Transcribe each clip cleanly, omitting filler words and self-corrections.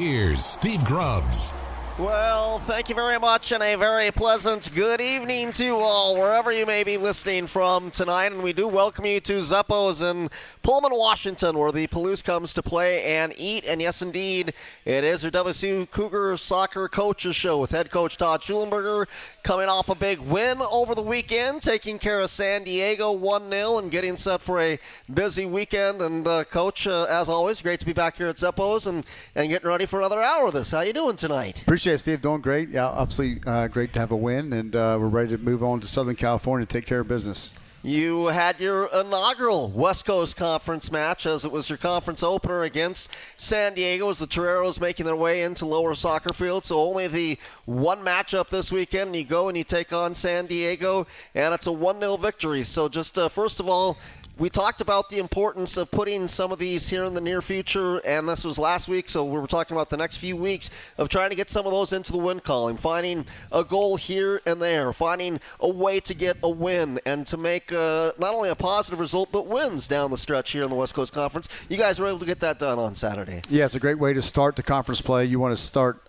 Here's Steve Grubbs. Well, thank you very much, and a very pleasant good evening to all, wherever you may be listening from tonight. And we do welcome you to Zeppo's in Pullman, Washington, where the Palouse comes to play and eat. And yes, indeed, it is your WSU Cougar Soccer Coaches Show with head coach Todd Shulenberger coming off a big win over the weekend, taking care of San Diego 1-0 and getting set for a busy weekend. And, Coach, as always, great to be back here at Zeppo's and getting ready for another hour of this. How you doing tonight? Appreciate it, Steve. Doing great. Yeah, obviously great to have a win, and we're ready to move on to Southern California and take care of business. You had your inaugural West Coast Conference match as it was your conference opener against San Diego as the Toreros making their way into lower soccer field. So only the one matchup this weekend. You go and you take on San Diego, and it's a 1-0 victory. So just first of all, we talked about the importance of putting some of these here in the near future, and this was last week, so we were talking about the next few weeks of trying to get some of those into the win column, finding a goal here and there, finding a way to get a win and to make not only a positive result, but wins down the stretch here in the West Coast Conference. You guys were able to get that done on Saturday. Yeah, it's a great way to start the conference play. You want to start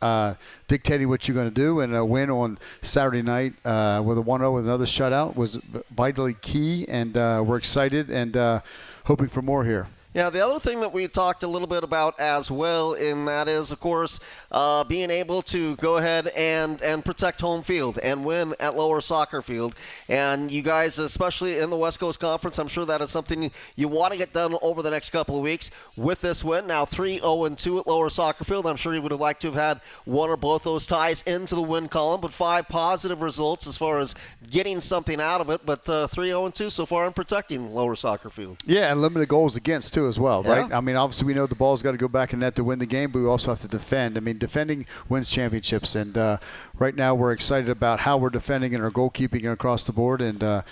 dictating what you're going to do, and a win on Saturday night with a 1-0 with another shutout was vitally key, and we're excited and hoping for more here. Yeah, the other thing that we talked a little bit about as well, and that is, of course, being able to go ahead and protect home field and win at lower soccer field. And you guys, especially in the West Coast Conference, I'm sure that is something you want to get done over the next couple of weeks with this win. Now 3-0-2 at lower soccer field. I'm sure you would have liked to have had one or both those ties into the win column, but 5 positive results as far as getting something out of it. But 3-0-2 so far in protecting lower soccer field. Yeah, and limited goals against, too, as well, Yeah. right? I mean, obviously we know the ball's got to go back in net to win the game, but we also have to defend. I mean, defending wins championships, and right now we're excited about how we're defending and our goalkeeping across the board, and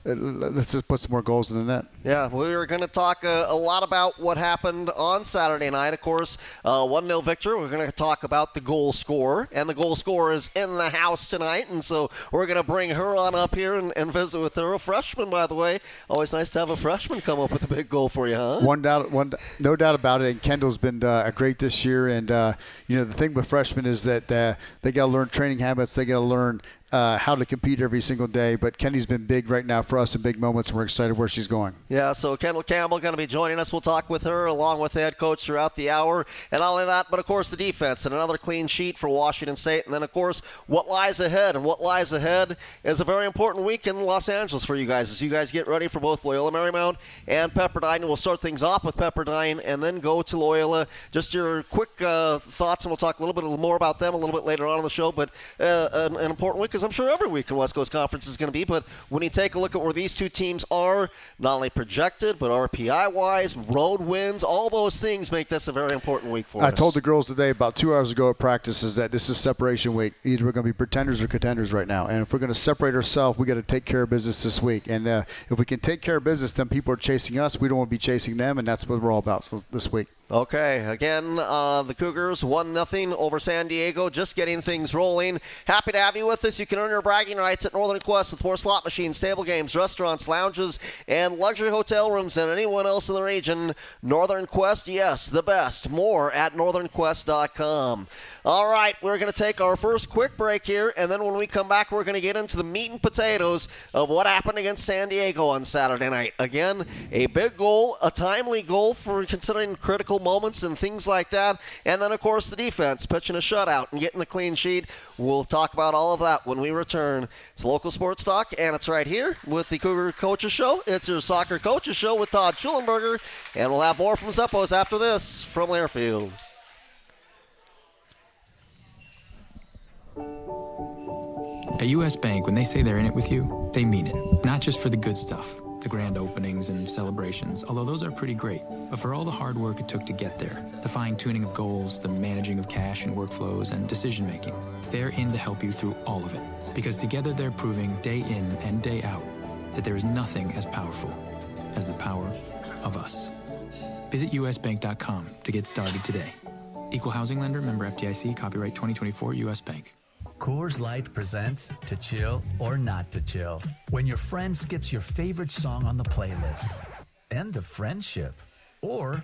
let's just put some more goals in the net. Yeah, we are going to talk a lot about what happened on Saturday night. Of course, 1-0 victory. We're going to talk about the goal scorer, and the goal scorer is in the house tonight, and so we're going to bring her on up here and visit with her. A freshman, by the way. Always nice to have a freshman come up with a big goal for you, huh? No doubt about it. And Kendall's been great this year, and the thing with freshmen is that they got to learn training habits. They got to learn how to compete every single day. But Kenny's been big right now for us in big moments, and we're excited where she's going. Yeah, so Kendall Campbell going to be joining us. We'll talk with her along with the head coach throughout the hour. And not only that, but of course the defense and another clean sheet for Washington State. And then, of course, what lies ahead. And what lies ahead is a very important week in Los Angeles for you guys as you guys get ready for both Loyola Marymount and Pepperdine. And we'll start things off with Pepperdine and then go to Loyola. Just your quick thoughts, and we'll talk a little bit more about them a little bit later on in the show. But an important week, because I'm sure every week in West Coast Conference is going to be. But when you take a look at where these two teams are, not only projected, but RPI-wise, road wins, all those things make this a very important week for us. I told the girls today about 2 hours ago at practice is that this is separation week. Either we're going to be pretenders or contenders right now. And if we're going to separate ourselves, we got to take care of business this week. And if we can take care of business, then people are chasing us. We don't want to be chasing them, and that's what we're all about this week. Okay, again, the Cougars 1-0 over San Diego, just getting things rolling. Happy to have you with us. You can earn your bragging rights at Northern Quest with more slot machines, table games, restaurants, lounges, and luxury hotel rooms than anyone else in the region. Northern Quest, yes, the best. More at northernquest.com. All right, we're going to take our first quick break here, and then when we come back, we're going to get into the meat and potatoes of what happened against San Diego on Saturday night. Again, a big goal, a timely goal for considering critical moments and things like that. And then, of course, the defense pitching a shutout and getting the clean sheet. We'll talk about all of that when we return. It's Local Sports Talk, and it's right here with the Cougar Coaches Show. It's your Soccer Coaches Show with Todd Shulenberger, and we'll have more from Zeppo's after this from Learfield. At U.S. Bank, when they say they're in it with you, they mean it. Not just for the good stuff, the grand openings and celebrations, although those are pretty great, but for all the hard work it took to get there, the fine-tuning of goals, the managing of cash and workflows, and decision-making. They're in to help you through all of it, because together they're proving day in and day out that there is nothing as powerful as the power of us. Visit usbank.com to get started today. Equal housing lender, member FDIC, copyright 2024 U.S. Bank. Coors Light presents To Chill or Not to Chill. When your friend skips your favorite song on the playlist. End of friendship. Or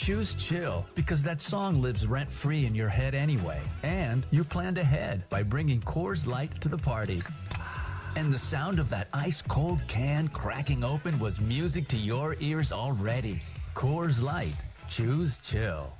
choose chill because that song lives rent-free in your head anyway. And you planned ahead by bringing Coors Light to the party. And the sound of that ice-cold can cracking open was music to your ears already. Coors Light. Choose chill.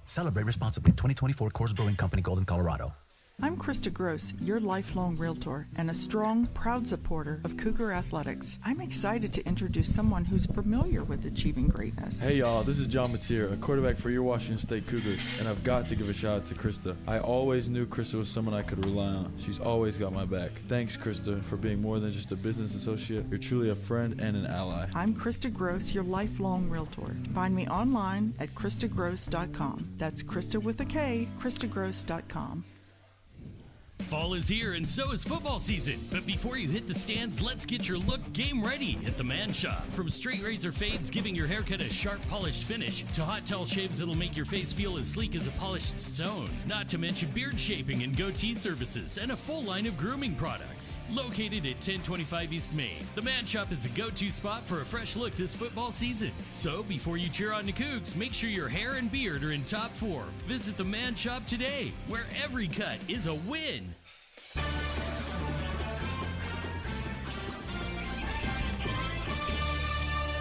Celebrate responsibly. 2024 Coors Brewing Company, Golden, Colorado. I'm Krista Gross, your lifelong realtor and a strong, proud supporter of Cougar Athletics. I'm excited to introduce someone who's familiar with achieving greatness. Hey y'all, this is John Mateer, a quarterback for your Washington State Cougars, and I've got to give a shout out to Krista. I always knew Krista was someone I could rely on. She's always got my back. Thanks, Krista, for being more than just a business associate. You're truly a friend and an ally. I'm Krista Gross, your lifelong realtor. Find me online at KristaGross.com. That's Krista with a K, KristaGross.com. Fall is here and so is football season. But before you hit the stands, let's get your look game ready at the Man Shop. From straight razor fades giving your haircut a sharp polished finish to hot towel shaves that'll make your face feel as sleek as a polished stone. Not to mention beard shaping and goatee services and a full line of grooming products. Located at 1025 East Main, the Man Shop is a go-to spot for a fresh look this football season. So before you cheer on the Cougs, make sure your hair and beard are in top form. Visit the Man Shop today, where every cut is a win.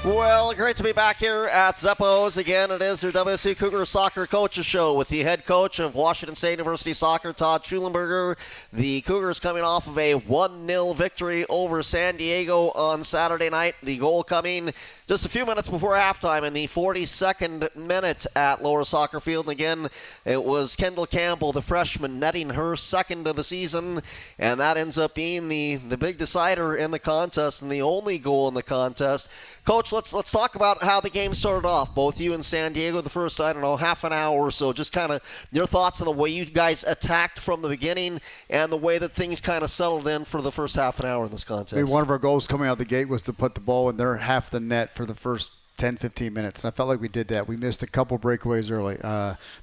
Well, great to be back here at Zeppo's. Again, it is your WSU Cougar Soccer Coaches Show with the head coach of Washington State University Soccer, Todd Shulenberger. The Cougars coming off of a 1-0 victory over San Diego on Saturday night. The goal coming just a few minutes before halftime in the 42nd minute at Lower Soccer Field. And again, it was Kendall Campbell, the freshman, netting her second of the season. And that ends up being the big decider in the contest and the only goal in the contest. Coach, let's talk about how the game started off. Both you and San Diego, the first, I don't know, half an hour or so. Just kind of your thoughts on the way you guys attacked from the beginning and the way that things kind of settled in for the first half an hour in this contest. I mean, one of our goals coming out the gate was to put the ball in their half the net for the first 10, 15 minutes. And I felt like we did that. We missed a couple breakaways early.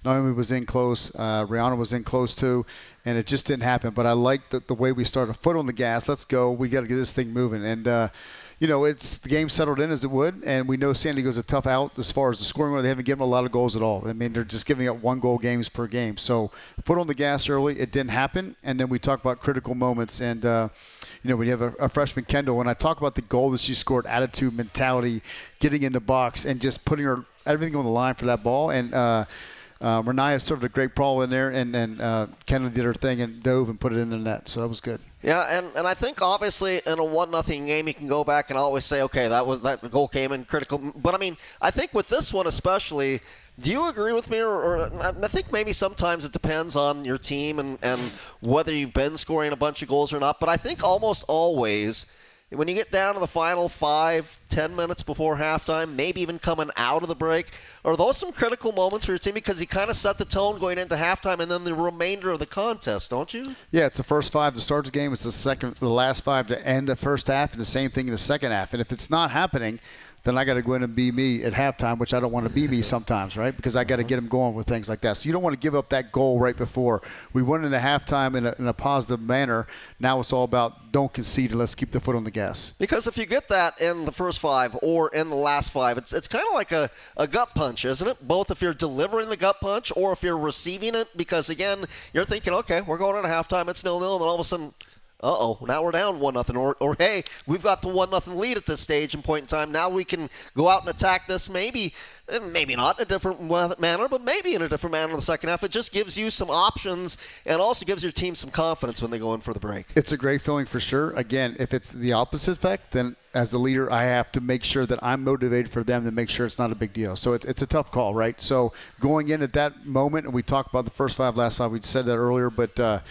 Naomi was in close. Rihanna was in close too. And it just didn't happen. But I like the way we started. Foot on the gas. Let's go. We got to get this thing moving. And, it's the game settled in as it would, and we know San Diego's a tough out as far as the scoring. They haven't given a lot of goals at all. I mean, they're just giving up 1-goal games per game. So foot on the gas early. It didn't happen. And then we talk about critical moments. And, when you have a freshman, Kendall, when I talk about the goal that she scored, attitude, mentality, getting in the box, and just putting her everything on the line for that ball. And Renaya served a great ball in there, and then Kendall did her thing and dove and put it in the net. So that was good. Yeah, and I think obviously in a 1-0 game you can go back and always say, okay, the goal came in critical. But I mean, I think with this one especially, do you agree with me? Or I think maybe sometimes it depends on your team and whether you've been scoring a bunch of goals or not. But I think almost always when you get down to the final 5-10 minutes before halftime, maybe even coming out of the break, are those some critical moments for your team because you kind of set the tone going into halftime and then the remainder of the contest, don't you? Yeah, it's the first 5 to start the game. It's the last 5 to end the first half, and the same thing in the second half. And if it's not happening, then I got to go in and be me at halftime, which I don't want to be me sometimes, right? Because I got to get them going with things like that. So you don't want to give up that goal right before. We went into halftime in a positive manner. Now it's all about don't concede and let's keep the foot on the gas. Because if you get that in the first 5 or in the last 5, it's kind of like a gut punch, isn't it? Both if you're delivering the gut punch or if you're receiving it. Because, again, you're thinking, okay, we're going into halftime, it's 0-0, and then all of a sudden, now we're down 1-0. Or hey, we've got the 1-0 lead at this stage and point in time. Now we can go out and attack this maybe not in a different manner, but maybe in a different manner in the second half. It just gives you some options and also gives your team some confidence when they go in for the break. It's a great feeling for sure. Again, if it's the opposite effect, then as the leader, I have to make sure that I'm motivated for them to make sure it's not a big deal. So it's a tough call, right? So going in at that moment, and we talked about the first 5, last 5, we said that earlier, but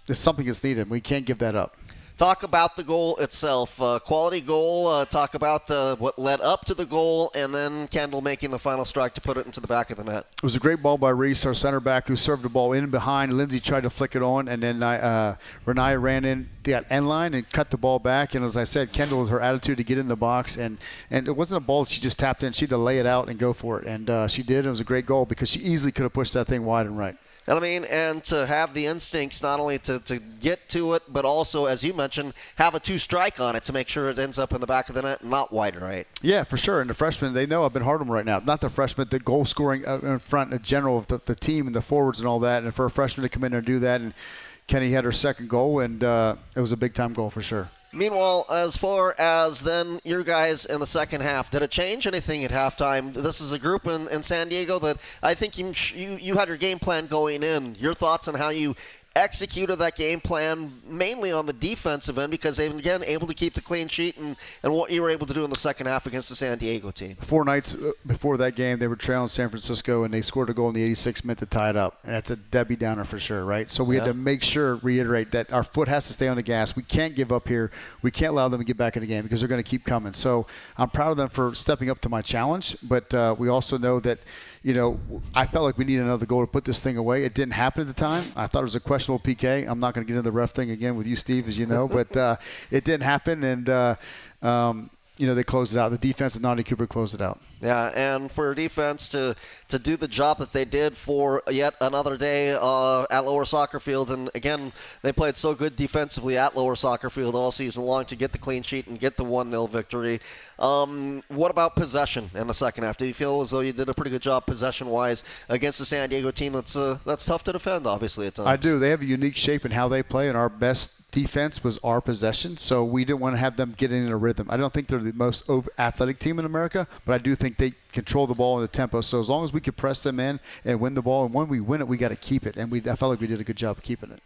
it's something that's needed. We can't give that up. Talk about the goal itself. Quality goal. Talk about what led up to the goal, and then Kendall making the final strike to put it into the back of the net. It was a great ball by Reese, our center back, who served the ball in behind. Lindsay tried to flick it on, and then Renaya ran in that end line and cut the ball back. And as I said, Kendall was her attitude to get in the box, and it wasn't a ball that she just tapped in. She had to lay it out and go for it, and she did. It was a great goal because she easily could have pushed that thing wide and right. And to have the instincts not only to get to it, but also, as you mentioned, mentioned, have a 2-strike on it to make sure it ends up in the back of the net and not wide, right? Yeah, for sure. And the freshmen, they know I've been hard on them right now. Not the freshmen, the goal scoring in front in general of the team and the forwards and all that. And for a freshman to come in there and do that, and Kenny had her second goal, and it was a big-time goal for sure. Meanwhile, as far as then your guys in the second half, did it change anything at halftime? This is a group in San Diego that I think you had your game plan going in. Your thoughts on how you executed that game plan mainly on the defensive end, because they've, again, able to keep the clean sheet, and what you were able to do in the second half against the San Diego team. 4 nights before that game, they were trailing San Francisco, and they scored a goal in the 86th minute to tie it up. And that's a Debbie Downer for sure, right? So we had to make sure, reiterate, that our foot has to stay on the gas. We can't give up here. We can't allow them to get back in the game because they're going to keep coming. So I'm proud of them for stepping up to my challenge, but we also know that, you know, I felt like we needed another goal to put this thing away. It didn't happen at the time. I thought it was a questionable PK. I'm not going to get into the ref thing again with you, Steve, as you know, but it didn't happen, and you know, they closed it out. The defense of Naughty Cooper closed it out. Yeah, and for defense to do the job that they did for yet another day at Lower Soccer Field, and again, they played so good defensively at Lower Soccer Field all season long to get the clean sheet and get the 1-0 victory. What about possession in the second half? Do you feel as though you did a pretty good job possession-wise against the San Diego team that's tough to defend, obviously, at times? I do. They have a unique shape in how they play, and our best defense was our possession, so we didn't want to have them get in a rhythm. I don't think they're the most athletic team in America, but I do think they control the ball and the tempo. So as long as we can press them in and win the ball, and when we win it, we got to keep it. And I felt like we did a good job of keeping it.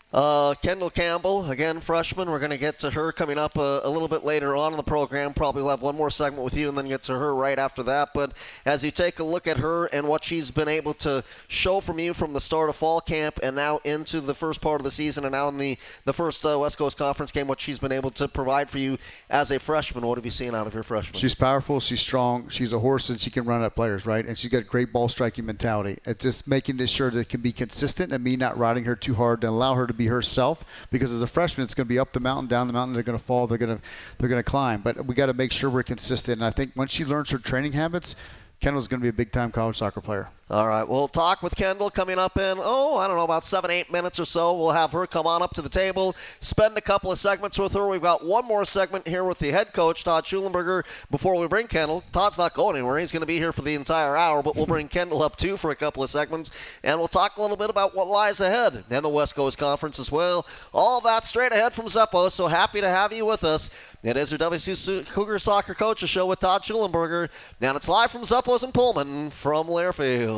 Kendall Campbell, again, freshman. We're going to get to her coming up a little bit later on in the program. Probably we'll have one more segment with you and then get to her right after that. But as you take a look at her and what she's been able to show from you from the start of fall camp and now into the first part of the season and now in the first West Coast Conference game, what she's been able to provide for you as a freshman, what have you seen out of your freshman? She's powerful. She's strong. She's a horse, and she can run at players, right? And she's got great ball striking mentality. It's just making this sure that it can be consistent and me not riding her too hard and allow her to be herself, because as a freshman, it's going to be up the mountain, down the mountain. They're going to fall. They're going to climb. But we got to make sure we're consistent. And I think once she learns her training habits, Kendall's going to be a big-time college soccer player. All right, we'll talk with Kendall coming up in, about 7-8 minutes or so. We'll have her come on up to the table, spend a couple of segments with her. We've got one more segment here with the head coach, Todd Shulenberger, before we bring Kendall. Todd's not going anywhere. He's going to be here for the entire hour, but we'll bring Kendall up, too, for a couple of segments, and we'll talk a little bit about what lies ahead and the West Coast Conference as well. All of that straight ahead from Zeppo, so happy to have you with us. It is your WSU Cougar Soccer Coaches Show with Todd Shulenberger, and it's live from Zeppo's in Pullman from Learfield.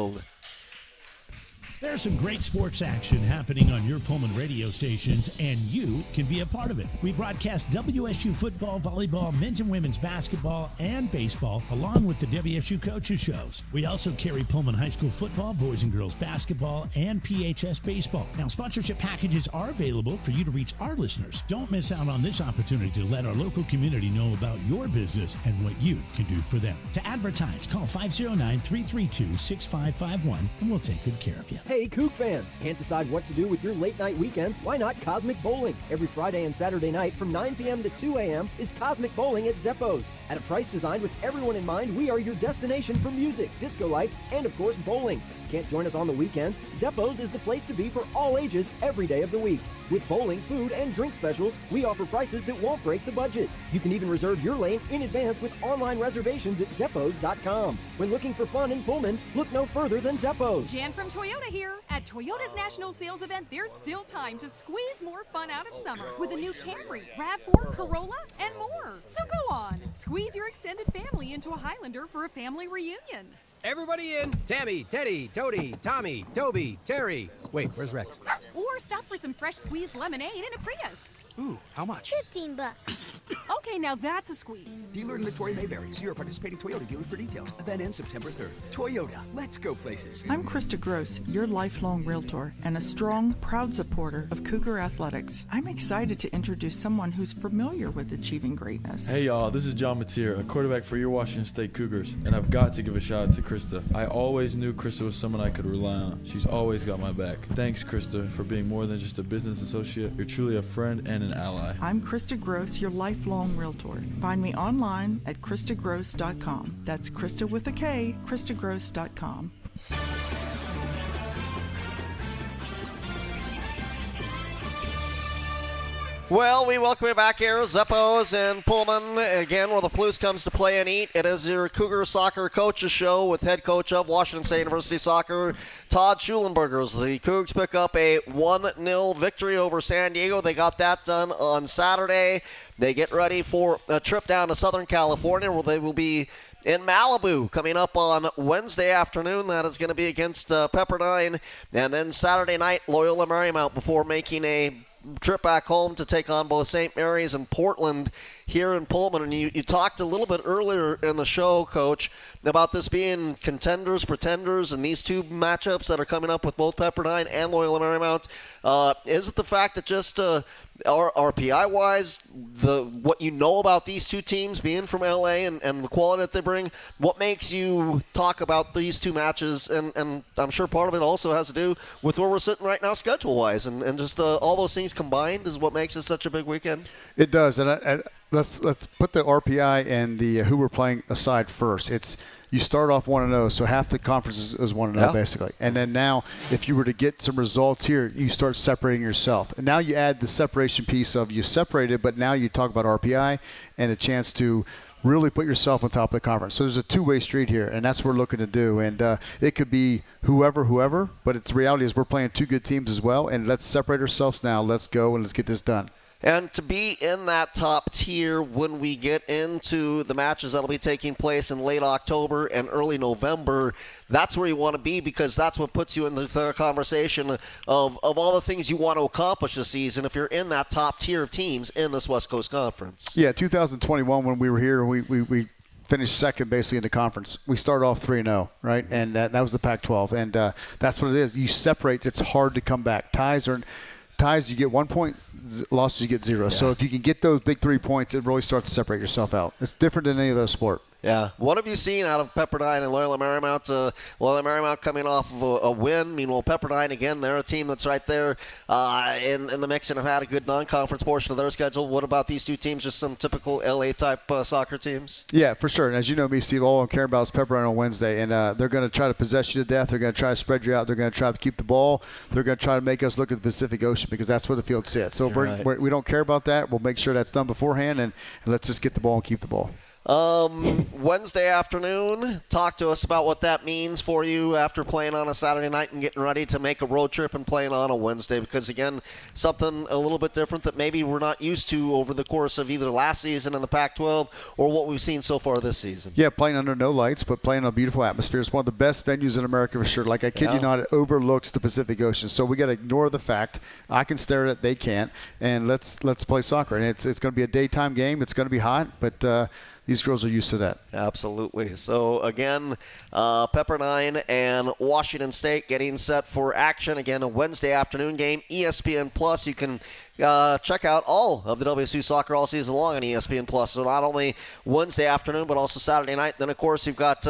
There's some great sports action happening on your Pullman radio stations, and you can be a part of it. We broadcast WSU football, volleyball, men's and women's basketball, and baseball, along with the WSU coaches shows. We also carry Pullman High School football, boys and girls basketball, and PHS baseball. Now, sponsorship packages are available for you to reach our listeners. Don't miss out on this opportunity to let our local community know about your business and what you can do for them. To advertise, call 509-332-6551, and we'll take good care of you. Hey, Coug fans! Can't decide what to do with your late-night weekends? Why not Cosmic Bowling? Every Friday and Saturday night from 9 p.m. to 2 a.m. is Cosmic Bowling at Zeppo's. At a price designed with everyone in mind, we are your destination for music, disco lights, and of course, bowling. Can't join us on the weekends? Zeppo's is the place to be for all ages every day of the week. With bowling, food, and drink specials, we offer prices that won't break the budget. You can even reserve your lane in advance with online reservations at Zeppos.com. When looking for fun in Pullman, look no further than Zeppo's. Jan from Toyota here. At Toyota's National Sales Event, there's still time to squeeze more fun out of summer with a new Camry, RAV4, Corolla, and more. So go on, squeeze your extended family into a Highlander for a family reunion. Everybody in. Tammy, Teddy, Toady, Tommy, Toby, Terry. Wait, where's Rex? Or stop for some fresh squeezed lemonade in a Prius. Ooh, how much? $15. Okay, now that's a squeeze. Dealer inventory may vary. See your participating Toyota dealer for details. Event ends September 3rd. Toyota, let's go places. I'm Krista Gross, your lifelong realtor and a strong, proud supporter of Cougar Athletics. I'm excited to introduce someone who's familiar with achieving greatness. Hey y'all, this is John Mateer, a quarterback for your Washington State Cougars, and I've got to give a shout out to Krista. I always knew Krista was someone I could rely on. She's always got my back. Thanks, Krista, for being more than just a business associate. You're truly a friend and an ally. I'm Krista Gross, your lifelong realtor. Find me online at KristaGross.com. That's Krista with a K, KristaGross.com. Well, we welcome you back here, Zeppos and Pullman, again, where the Palouse comes to play and eat. It is your Cougar Soccer Coaches Show with head coach of Washington State University Soccer, Todd Shulenberger. The Cougs pick up a 1-0 victory over San Diego. They got that done on Saturday. They get ready for a trip down to Southern California, where they will be in Malibu coming up on Wednesday afternoon. That is going to be against Pepperdine. And then Saturday night, Loyola Marymount, before making a trip back home to take on both St. Mary's and Portland here in Pullman. And you talked a little bit earlier in the show, Coach, about this being contenders, pretenders, and these two matchups that are coming up with both Pepperdine and Loyola Marymount. Is it the fact that just RPI-wise, what you know about these two teams being from LA and the quality that they bring, what makes you talk about these two matches? And I'm sure part of it also has to do with where we're sitting right now schedule-wise, and just all those things combined is what makes it such a big weekend. It does, and let's put the RPI and the who we're playing aside first. You start off 1-0, so half the conference is 1-0 basically. And then now, if you were to get some results here, you start separating yourself. And now you add the separation piece of you separated, but now you talk about RPI and a chance to really put yourself on top of the conference. So there's a two-way street here, and that's what we're looking to do. And it could be whoever, but the reality is we're playing two good teams as well, and let's separate ourselves now. Let's go, and let's get this done. And to be in that top tier when we get into the matches that will be taking place in late October and early November, that's where you want to be, because that's what puts you in the conversation of all the things you want to accomplish this season if you're in that top tier of teams in this West Coast Conference. Yeah, 2021 when we were here, we finished second basically in the conference. We started off 3-0, right? And that was the Pac-12. And that's what it is. You separate. It's hard to come back. Ties, you get 1 point. Losses, you get 0. Yeah. So if you can get those big 3 points, it really starts to separate yourself out. It's different than any other sport. Yeah. What have you seen out of Pepperdine and Loyola Marymount? Loyola Marymount coming off of a win. Meanwhile, Pepperdine, again, they're a team that's right there in the mix and have had a good non-conference portion of their schedule. What about these two teams, just some typical LA-type soccer teams? Yeah, for sure. And as you know me, Steve, all I care about is Pepperdine on Wednesday. And they're going to try to possess you to death. They're going to try to spread you out. They're going to try to keep the ball. They're going to try to make us look at the Pacific Ocean, because that's where the field sits. So we don't care about that. We'll make sure that's done beforehand, and let's just get the ball and keep the ball. Wednesday afternoon, talk to us about what that means for you after playing on a Saturday night and getting ready to make a road trip and playing on a Wednesday, because, again, something a little bit different that maybe we're not used to over the course of either last season in the Pac-12 or what we've seen so far this season. Yeah, playing under no lights, but playing in a beautiful atmosphere. It's one of the best venues in America for sure. Like, I kid you not, it overlooks the Pacific Ocean. So we got to ignore the fact. I can stare at it, they can't, and let's play soccer. And it's going to be a daytime game. It's going to be hot, but these girls are used to that. Absolutely. So, again, Pepperdine and Washington State getting set for action. Again, a Wednesday afternoon game. ESPN Plus. You can check out all of the WSU soccer all season long on ESPN Plus. So not only Wednesday afternoon, but also Saturday night. Then, of course, you've got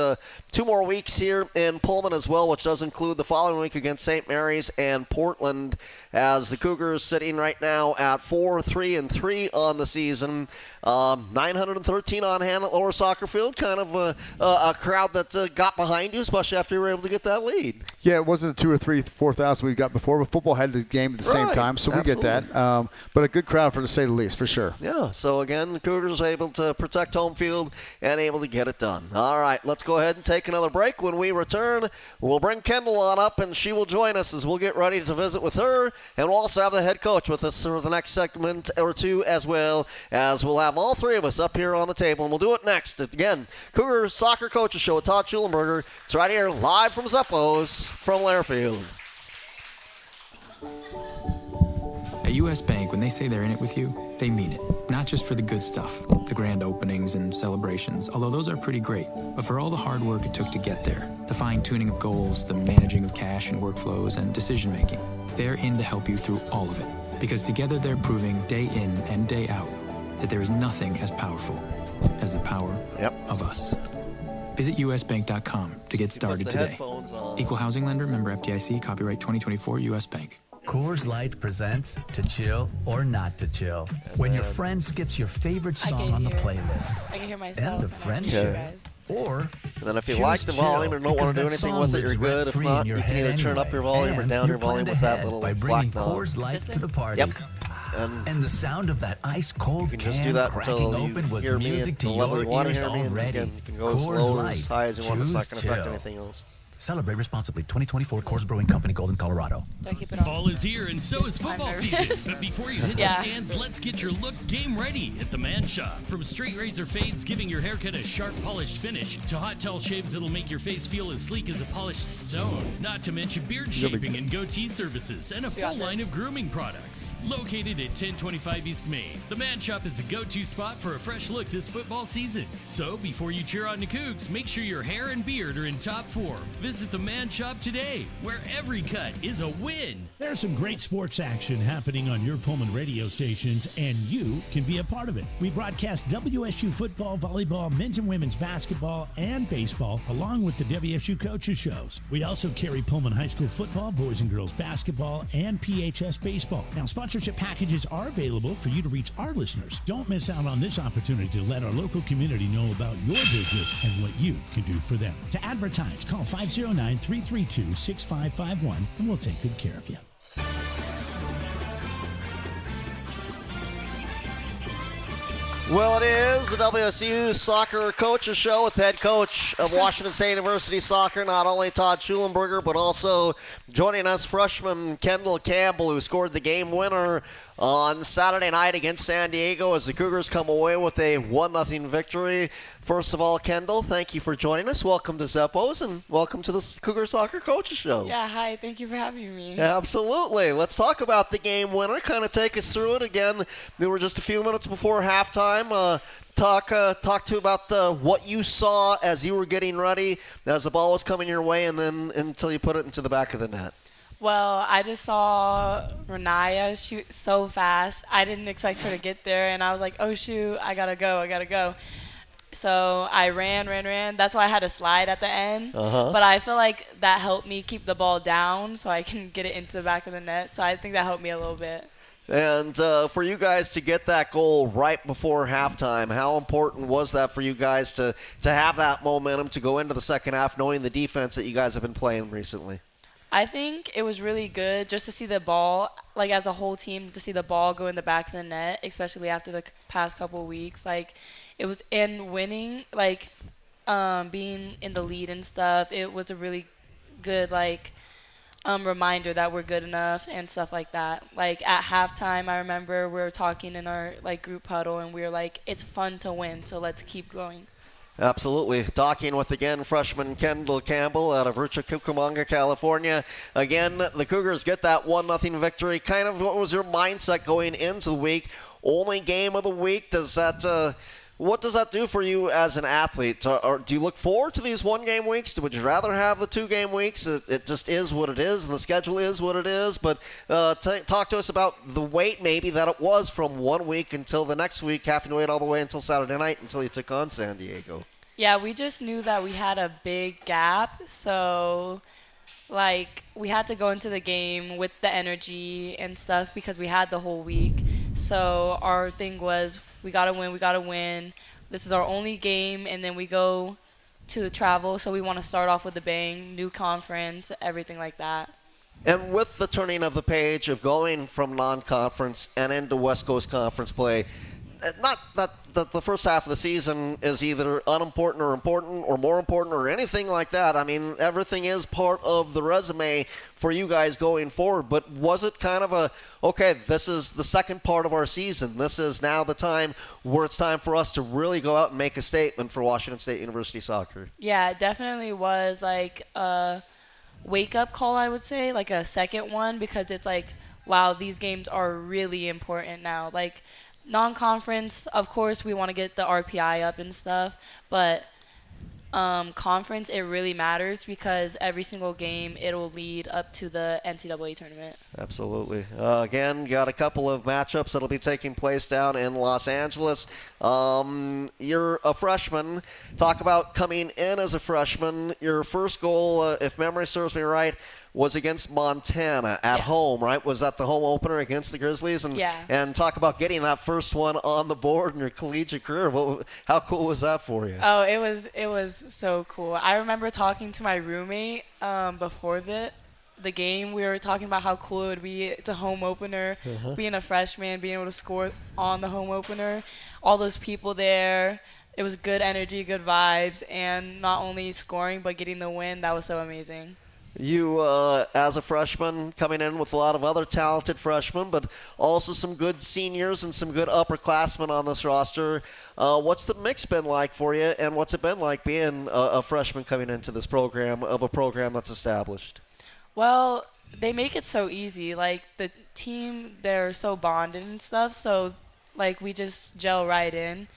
2 more weeks here in Pullman as well, which does include the following week against St. Mary's and Portland, as the Cougars sitting right now at 4-3-3 on the season. 913 on hand at Lower Soccer Field. Kind of a crowd that got behind you, especially after you were able to get that lead. Yeah, it wasn't the 2,000 or 3,000, 4,000 we got before, but football had the game at the same time, so we get that. But a good crowd, to say the least, for sure. Yeah, so again, the Cougars are able to protect home field and able to get it done. All right, let's go ahead and take another break. When we return, we'll bring Kendall on up, and she will join us as we'll get ready to visit with her, and we'll also have the head coach with us for the next segment or two, as well as we'll have all three of us up here on the table, and we'll do it next. Again, Cougar Soccer Coaches Show with Todd Shulenberger. It's right here live from Zeppos from Lairfield. At U.S. Bank, when they say they're in it with you, they mean it. Not just for the good stuff, the grand openings and celebrations, although those are pretty great, but for all the hard work it took to get there, the fine-tuning of goals, the managing of cash and workflows, and decision-making. They're in to help you through all of it, because together they're proving day in and day out that there is nothing as powerful as the power of us. Visit usbank.com to get started today. Equal housing lender, member FDIC, copyright 2024, U.S. Bank. Coors Light presents To Chill or Not to Chill. When your friend skips your favorite song on the playlist. I can hear myself. And the friendship. Or and then if you like the volume or don't want to do anything with it, you're good. If not, you can either turn up your volume or down your volume with that little black knob. Coors Light to the party. Yep. And the sound of that ice-cold You can just do that until you hear me at the level you want to hear me. And again, you can go as low or as high as you want. It's not going to affect anything else. Celebrate responsibly. 2024 Coors Brewing Company, Golden, Colorado. Fall is here, and so is football season. But before you hit the stands, let's get your look game ready at the Man Shop. From straight razor fades giving your haircut a sharp, polished finish, to hot towel shaves that'll make your face feel as sleek as a polished stone. Not to mention beard shaping and goatee services, and a full line of grooming products. Located at 1025 East Main, the Man Shop is a go-to spot for a fresh look this football season. So before you cheer on the Cougs, make sure your hair and beard are in top form. Visit the Man Shop today, where every cut is a win. There's some great sports action happening on your Pullman radio stations, and you can be a part of it. We broadcast WSU football, volleyball, men's and women's basketball, and baseball, along with the WSU coaches shows. We also carry Pullman High School football, boys and girls basketball, and PHS baseball. Now, sponsorship packages are available for you to reach our listeners. Don't miss out on this opportunity to let our local community know about your business and what you can do for them. To advertise, call 509-332-6551, and we'll take good care of you. Well, it is the WSU Soccer Coaches Show with head coach of Washington State University Soccer, not only Todd Shulenberger, but also joining us, freshman Kendall Campbell, who scored the game winner on Saturday night against San Diego as the Cougars come away with a 1-0 victory. First of all, Kendall, thank you for joining us. Welcome to Zeppos, and welcome to the Cougar Soccer Coaches Show. Yeah, hi. Thank you for having me. Absolutely. Let's talk about the game winner. Kind of take us through it. Again, we were just a few minutes before halftime. Talk to about what you saw as you were getting ready, as the ball was coming your way, and then until you put it into the back of the net. Well, I just saw Renaya shoot so fast. I didn't expect her to get there, and I was like, oh, shoot, I got to go. So I ran. That's why I had to slide at the end. But I feel like that helped me keep the ball down so I can get it into the back of the net. So I think that helped me a little bit. And for you guys to get that goal right before halftime, how important was that for you guys to have that momentum to go into the second half, knowing the defense that you guys have been playing recently? I think it was really good just to see the ball, like as a whole team, to see the ball go in the back of the net, especially after the past couple of weeks. Like, it was in winning, like being in the lead and stuff. It was a really good, like, reminder that we're good enough and stuff like that. Like, at halftime, I remember we were talking in our, like, group huddle, and we were like, it's fun to win, so let's keep going. Absolutely. Talking with, again, freshman Kendall Campbell out of Cucamonga, California. Again, the Cougars get that 1-0 victory. Kind of what was your mindset going into the week? Only game of the week. What does that do for you as an athlete? Or do you look forward to these one-game weeks? Would you rather have the two-game weeks? It just is what it is, and the schedule is what it is. But talk to us about the wait maybe that it was from 1 week until the next week, having to wait all the way until Saturday night until you took on San Diego. Yeah, we just knew that we had a big gap. So, like, we had to go into the game with the energy and stuff because we had the whole week. So our thing was, we got to win. This is our only game, and then we go to the travel, so we want to start off with a bang, new conference, everything like that. And with the turning of the page of going from non-conference and into West Coast Conference play, not that the first half of the season is either unimportant or important or more important or anything like that. I mean, everything is part of the resume for you guys going forward. But was it kind of okay, this is the second part of our season. This is now the time where it's time for us to really go out and make a statement for Washington State University soccer? Yeah, it definitely was like a wake-up call, I would say, like a second one, because it's like, wow, these games are really important now. Like, non-conference, of course, we want to get the RPI up and stuff, but conference, it really matters because every single game, it'll lead up to the NCAA tournament. Absolutely. Again, got a couple of matchups that'll be taking place down in Los Angeles. You're a freshman. Talk about coming in as a freshman. Your first goal, if memory serves me right, was against Montana at home, right? Was that the home opener against the Grizzlies? And talk about getting that first one on the board in your collegiate career. How cool was that for you? Oh, it was so cool. I remember talking to my roommate before the game, we were talking about how cool it would be. It's a home opener, being a freshman, being able to score on the home opener. All those people there. It was good energy, good vibes, and not only scoring but getting the win. That was so amazing. You, as a freshman, coming in with a lot of other talented freshmen, but also some good seniors and some good upperclassmen on this roster. What's the mix been like for you, and what's it been like being a freshman coming into this program, of a program that's established? Well, they make it so easy. Like, the team, they're so bonded and stuff, so, like, we just gel right in.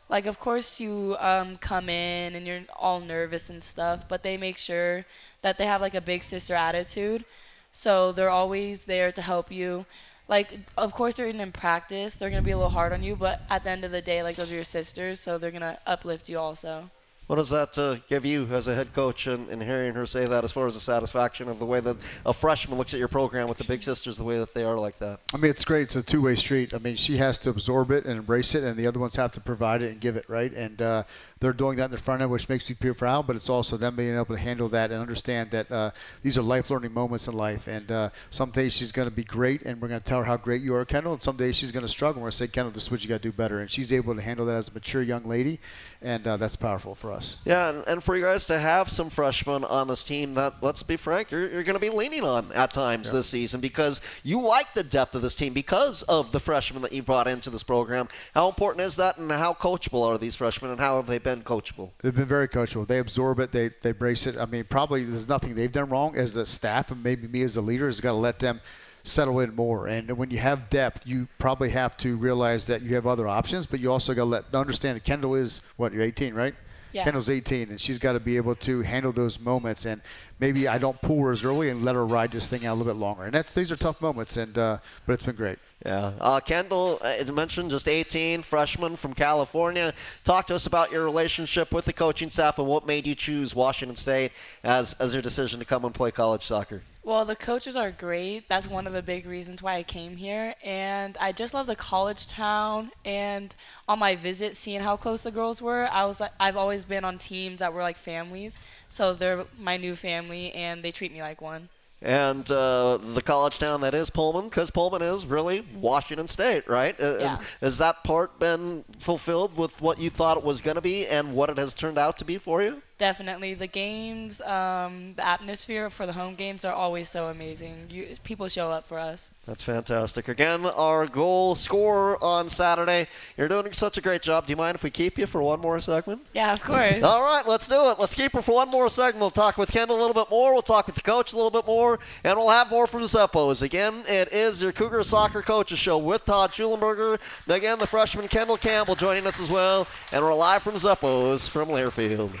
Like, of course, you come in and you're all nervous and stuff, but they make sure that they have, like, a big sister attitude. So they're always there to help you. Like, of course, they're in practice. They're going to be a little hard on you, but at the end of the day, like, those are your sisters, so they're going to uplift you also. What does that give you as a head coach and hearing her say that, as far as the satisfaction of the way that a freshman looks at your program with the big sisters, the way that they are like that? I mean, it's great. It's a two-way street. I mean, she has to absorb it and embrace it, and the other ones have to provide it and give it, right? And they're doing that in the front end, which makes me feel proud, but it's also them being able to handle that and understand that these are life-learning moments in life. And some days she's going to be great, and we're going to tell her how great you are, Kendall, and some days she's going to struggle. We're going to say, Kendall, this is what you got to do better. And she's able to handle that as a mature young lady, and that's powerful for us. Yeah, and for you guys to have some freshmen on this team that, let's be frank, you're going to be leaning on at times this season, because you like the depth of this team because of the freshmen that you brought into this program. How important is that, and how coachable are these freshmen, and how have they been coachable? They've been very coachable. They absorb it. They brace it. I mean, probably there's nothing they've done wrong as the staff, and maybe me as a leader has got to let them settle in more. And when you have depth, you probably have to realize that you have other options, but you also got to understand that Kendall is, you're 18, right? Yeah. Kendall's 18, and she's got to be able to handle those moments. And maybe I don't pull her as early and let her ride this thing out a little bit longer. And these are tough moments, but it's been great. Yeah. Kendall, as mentioned, just 18, freshman from California. Talk to us about your relationship with the coaching staff and what made you choose Washington State as your decision to come and play college soccer. Well, the coaches are great. That's one of the big reasons why I came here. And I just love the college town. And on my visit, seeing how close the girls were, I've always been on teams that were like families. So they're my new family, and they treat me like one. And the college town that is Pullman, because Pullman is really Washington State, right? Yeah. Has that part been fulfilled with what you thought it was going to be and what it has turned out to be for you? Definitely. The games, the atmosphere for the home games are always so amazing. People show up for us. That's fantastic. Again, our goal scorer on Saturday. You're doing such a great job. Do you mind if we keep you for one more segment? Yeah, of course. All right, let's do it. Let's keep her for one more segment. We'll talk with Kendall a little bit more. We'll talk with the coach a little bit more, and we'll have more from Zeppos. Again, it is your Cougar Soccer Coaches Show with Todd Shulenberger. Again, the freshman Kendall Campbell joining us as well, and we're live from Zeppos from Learfield.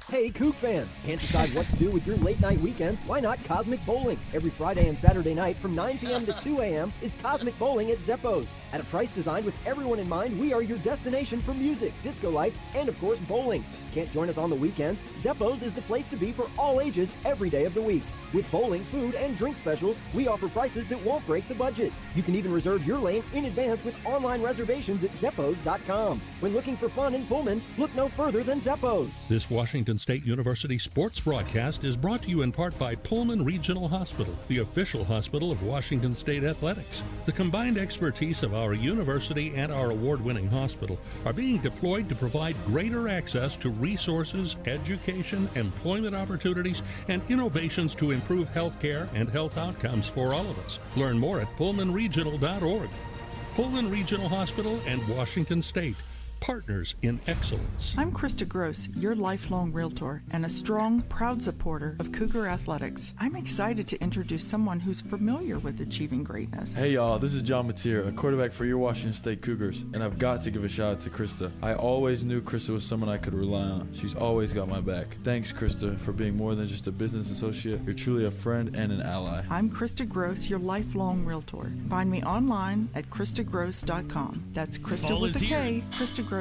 Hey, Coug fans! Can't decide what to do with your late-night weekends? Why not Cosmic Bowling? Every Friday and Saturday night from 9 p.m. to 2 a.m. is Cosmic Bowling at Zeppos. At a price designed with everyone in mind, we are your destination for music, disco lights, and of course, bowling. Can't join us on the weekends? Zeppos is the place to be for all ages every day of the week. With bowling, food, and drink specials, we offer prices that won't break the budget. You can even reserve your lane in advance with online reservations at Zeppos.com. When looking for fun in Pullman, look no further than Zeppos. This Washington State University sports broadcast is brought to you in part by Pullman Regional Hospital, the official hospital of Washington State Athletics. The combined expertise of our university and our award-winning hospital are being deployed to provide greater access to resources, education, employment opportunities, and innovations to improve health care and health outcomes for all of us. Learn more at pullmanregional.org. Pullman Regional Hospital and Washington State, partners in excellence. I'm Krista Gross, your lifelong realtor and a strong, proud supporter of Cougar Athletics. I'm excited to introduce someone who's familiar with achieving greatness. Hey y'all, this is John Mateer, a quarterback for your Washington State Cougars, and I've got to give a shout out to Krista. I always knew Krista was someone I could rely on. She's always got my back. Thanks, Krista, for being more than just a business associate. You're truly a friend and an ally. I'm Krista Gross, your lifelong realtor. Find me online at KristaGross.com. That's Krista with a K, KristaGross.com.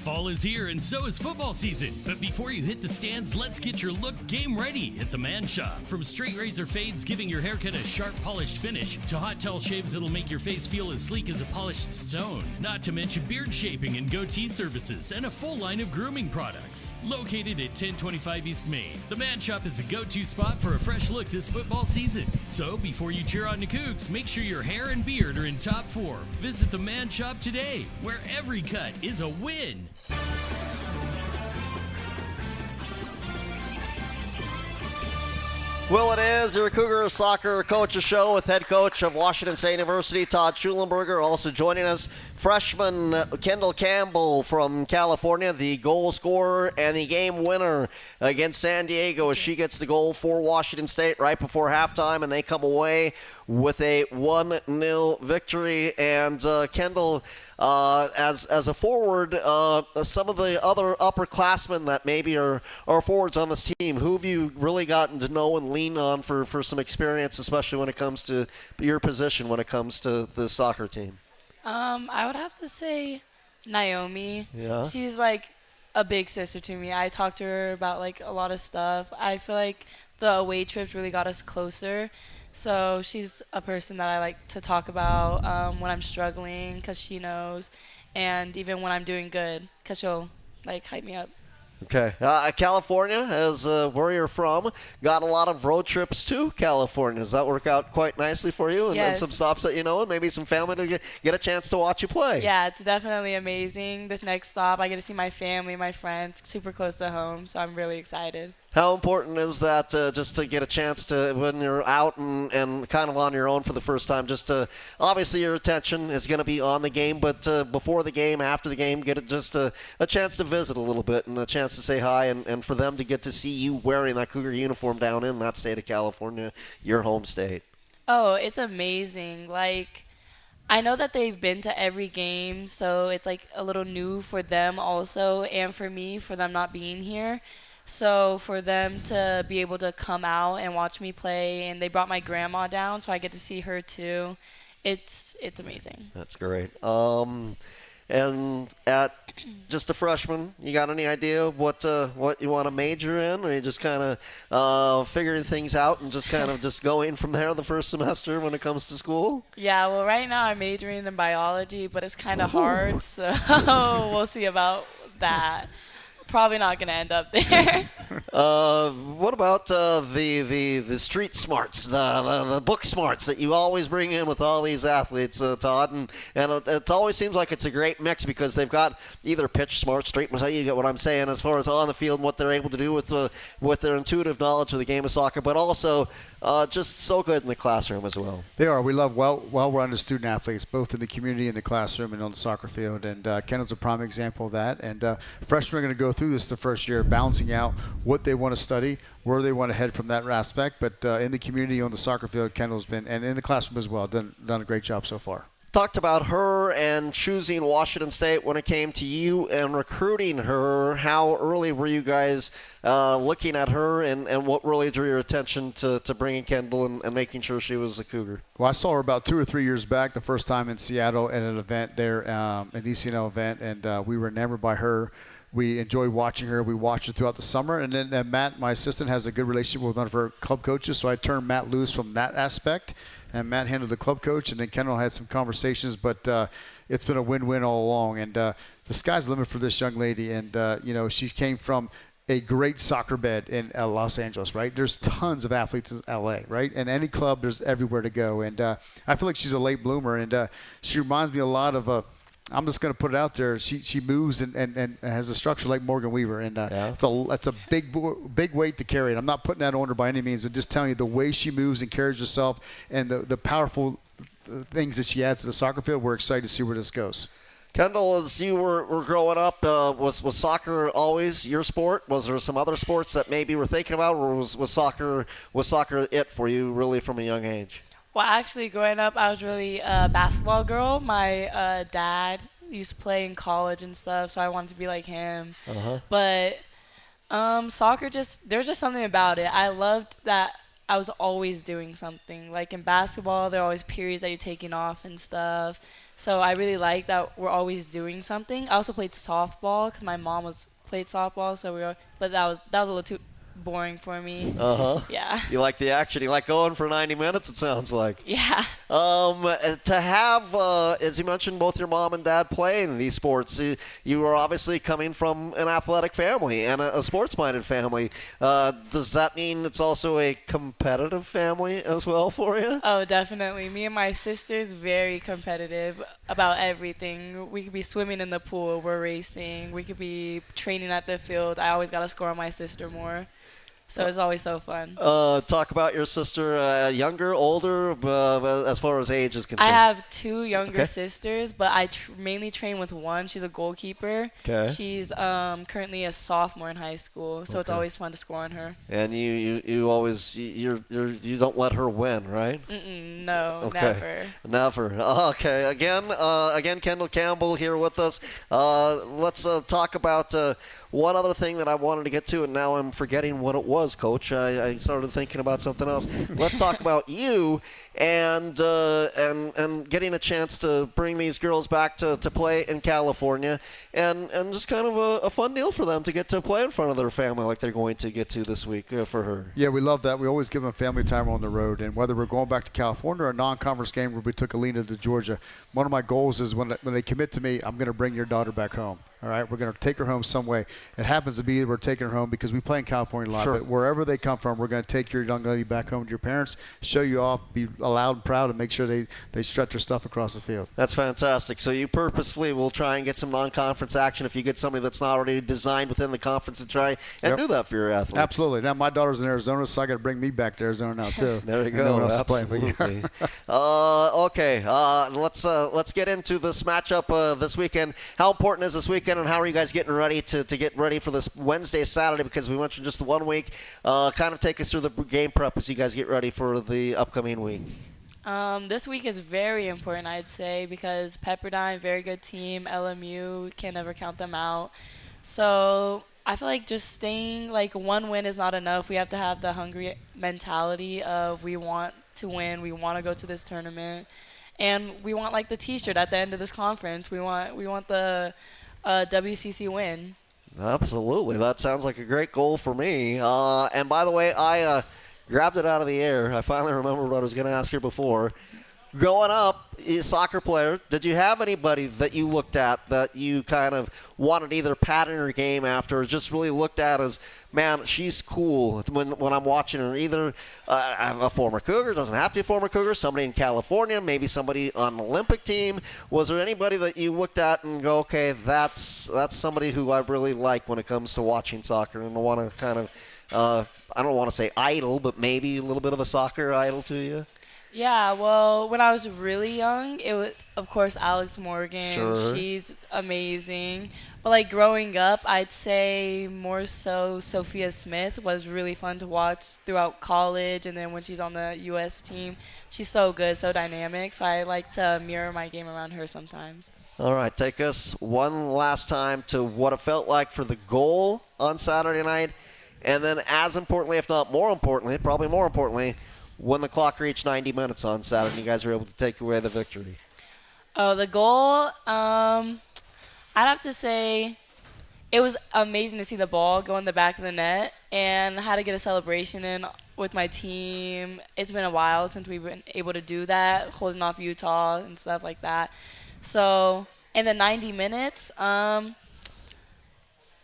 Fall is here and so is football season. But before you hit the stands, let's get your look game ready at the Man Shop. From straight razor fades giving your haircut a sharp polished finish to hot towel shaves that'll make your face feel as sleek as a polished stone. Not to mention beard shaping and goatee services and a full line of grooming products. Located at 1025 East Main, the Man Shop is a go-to spot for a fresh look this football season. So before you cheer on the Cougs, make sure your hair and beard are in top form. Visit the Man Shop today, where every cut is a win. Well, it is your Cougar Soccer Coaches Show with head coach of Washington State University, Todd Shulenberger. Also joining us, freshman Kendall Campbell from California, the goal scorer and the game winner against San Diego as she gets the goal for Washington State right before halftime, and they come away with a 1-0 victory. And Kendall, as a forward, some of the other upperclassmen that maybe are forwards on this team, who have you really gotten to know and lean on for some experience, especially when it comes to your position when it comes to the soccer team? I would have to say Naomi. Yeah. She's like a big sister to me. I talk to her about like a lot of stuff. I feel like the away trips really got us closer. So she's a person that I like to talk about when I'm struggling because she knows, and even when I'm doing good because she'll like hype me up. Okay. California, as where you're from, got a lot of road trips to California. Does that work out quite nicely for you? And, Yes. and some stops that you know, and maybe some family to get a chance to watch you play. Yeah, it's definitely amazing. This next stop, I get to see my family, my friends, super close to home, so I'm really excited. How important is that just to get a chance to, when you're out and kind of on your own for the first time, just to, obviously your attention is going to be on the game, but before the game, after the game, get just a chance to visit a little bit and a chance to say hi, and for them to get to see you wearing that Cougar uniform down in that state of California, your home state? Oh, it's amazing. Like, I know that they've been to every game, so it's like a little new for them also, and for me, for them not being here. So for them to be able to come out and watch me play, and they brought my grandma down, so I get to see her too. It's amazing. That's great. And at just a freshman, you got any idea what you want to major in, or you just kind of figuring things out and just kind of just going from there the first semester when it comes to school? Yeah, well, right now I'm majoring in biology, but it's kind of hard, so we'll see about that. Probably not going to end up there. What about the street smarts, the book smarts that you always bring in with all these athletes, Todd? And it always seems like it's a great mix because they've got either pitch smart, street smart. You get what I'm saying as far as on the field and what they're able to do with their intuitive knowledge of the game of soccer, but also just so good in the classroom as well. They are. We love well-rounded student athletes, both in the community, in the classroom, and on the soccer field. And Kendall's a prime example of that. And freshmen are going to go through this the first year, balancing out what they want to study, where they want to head from that aspect. But in the community, on the soccer field, Kendall's been, and in the classroom as well, done a great job so far. Talked about her and choosing Washington State when it came to you and recruiting her. How early were you guys looking at her, and what really drew your attention to bringing Kendall and making sure she was a Cougar? Well, I saw her about 2 or 3 years back, the first time in Seattle at an event there, an ECNL event, and we were enamored by her. We enjoyed watching her. We watched her throughout the summer. And then Matt, my assistant, has a good relationship with one of her club coaches, so I turned Matt loose from that aspect. And Matt handled the club coach, and then Kendall had some conversations. But it's been a win-win all along. And the sky's the limit for this young lady. And, she came from a great soccer bed in Los Angeles, right? There's tons of athletes in L.A., right? And any club, there's everywhere to go. And I feel like she's a late bloomer. And she reminds me a lot of I'm just going to put it out there. She moves and has a structure like Morgan Weaver, and it's a big weight to carry. And I'm not putting that on her by any means, but just telling you the way she moves and carries herself, and the powerful things that she adds to the soccer field. We're excited to see where this goes. Kendall, as you were growing up, was soccer always your sport? Was there some other sports that maybe you were thinking about, or was soccer it for you really from a young age? Well, actually, growing up, I was really a basketball girl. My dad used to play in college and stuff, so I wanted to be like him. Uh-huh. But soccer, there's just something about it. I loved that I was always doing something. Like in basketball, there are always periods that you're taking off and stuff. So I really like that we're always doing something. I also played softball because my mom played softball, but that was a little too boring for me. Yeah. You like the action. You like going for 90 minutes, it sounds like. Yeah. To have, as you mentioned, both your mom and dad playing these sports, you are obviously coming from an athletic family and a sports-minded family. Does that mean it's also a competitive family as well for you? Oh, definitely. Me and my sister's very competitive about everything. We could be swimming in the pool. We're racing. We could be training at the field. I always got to score on my sister more. So it's always so fun. Talk about your sister, younger, older, as far as age is concerned. I have 2 younger sisters, but I mainly train with one. She's a goalkeeper. Okay. She's currently a sophomore in high school, so it's always fun to score on her. And you always you don't let her win, right? No, Never. Okay. Again, Kendall Campbell here with us. Let's talk about one other thing that I wanted to get to, and now I'm forgetting what it was, Coach. I started thinking about something else. Let's talk about you and getting a chance to bring these girls back to play in California, and just kind of a fun deal for them to get to play in front of their family like they're going to get to this week for her. Yeah, we love that. We always give them family time on the road, and whether we're going back to California or a non-conference game where we took Alina to Georgia, one of my goals is when they commit to me, I'm going to bring your daughter back home. All right, we're going to take her home some way. It happens to be that we're taking her home because we play in California a lot. Sure. But wherever they come from, we're going to take your young lady back home to your parents, show you off, be loud and proud, and make sure they stretch their stuff across the field. That's fantastic. So you purposefully will try and get some non-conference action if you get somebody that's not already designed within the conference to try and do that for your athletes. Absolutely. Now, my daughter's in Arizona, so I got to bring me back to Arizona now, too. There you go. Absolutely. Okay. Let's get into this matchup this weekend. How important is this weekend, and how are you guys getting ready to get ready for this Wednesday, Saturday? Because we mentioned just 1 week. Kind of take us through the game prep as you guys get ready for the upcoming week. This week is very important, I'd say, because Pepperdine, very good team. LMU, can't never count them out. So I feel like just staying, like, 1 win is not enough. We have to have the hungry mentality of we want to win, we want to go to this tournament, and we want, like, the T-shirt at the end of this conference. We want the WCC win. Absolutely. That sounds like a great goal for me. And by the way, I grabbed it out of the air. I finally remembered what I was going to ask you before. Growing up, a soccer player, did you have anybody that you looked at that you kind of wanted either pattern her game after or just really looked at as, man, she's cool when I'm watching her? Either a former Cougar, doesn't have to be a former Cougar, somebody in California, maybe somebody on an Olympic team. Was there anybody that you looked at and go, okay, that's somebody who I really like when it comes to watching soccer, and I want to kind of, I don't want to say idol, but maybe a little bit of a soccer idol to you? Yeah, well, when I was really young, it was, of course, Alex Morgan. Sure. She's amazing. But, like, growing up, I'd say more so Sophia Smith was really fun to watch throughout college. And then when she's on the U.S. team, she's so good, so dynamic. So I like to mirror my game around her sometimes. All right, take us one last time to what it felt like for the goal on Saturday night. And then as importantly, if not more importantly, probably more importantly, when the clock reached 90 minutes on Saturday, you guys were able to take away the victory. Oh, the goal, I'd have to say it was amazing to see the ball go in the back of the net and how to get a celebration in with my team. It's been a while since we've been able to do that, holding off Utah and stuff like that. So in the 90 minutes,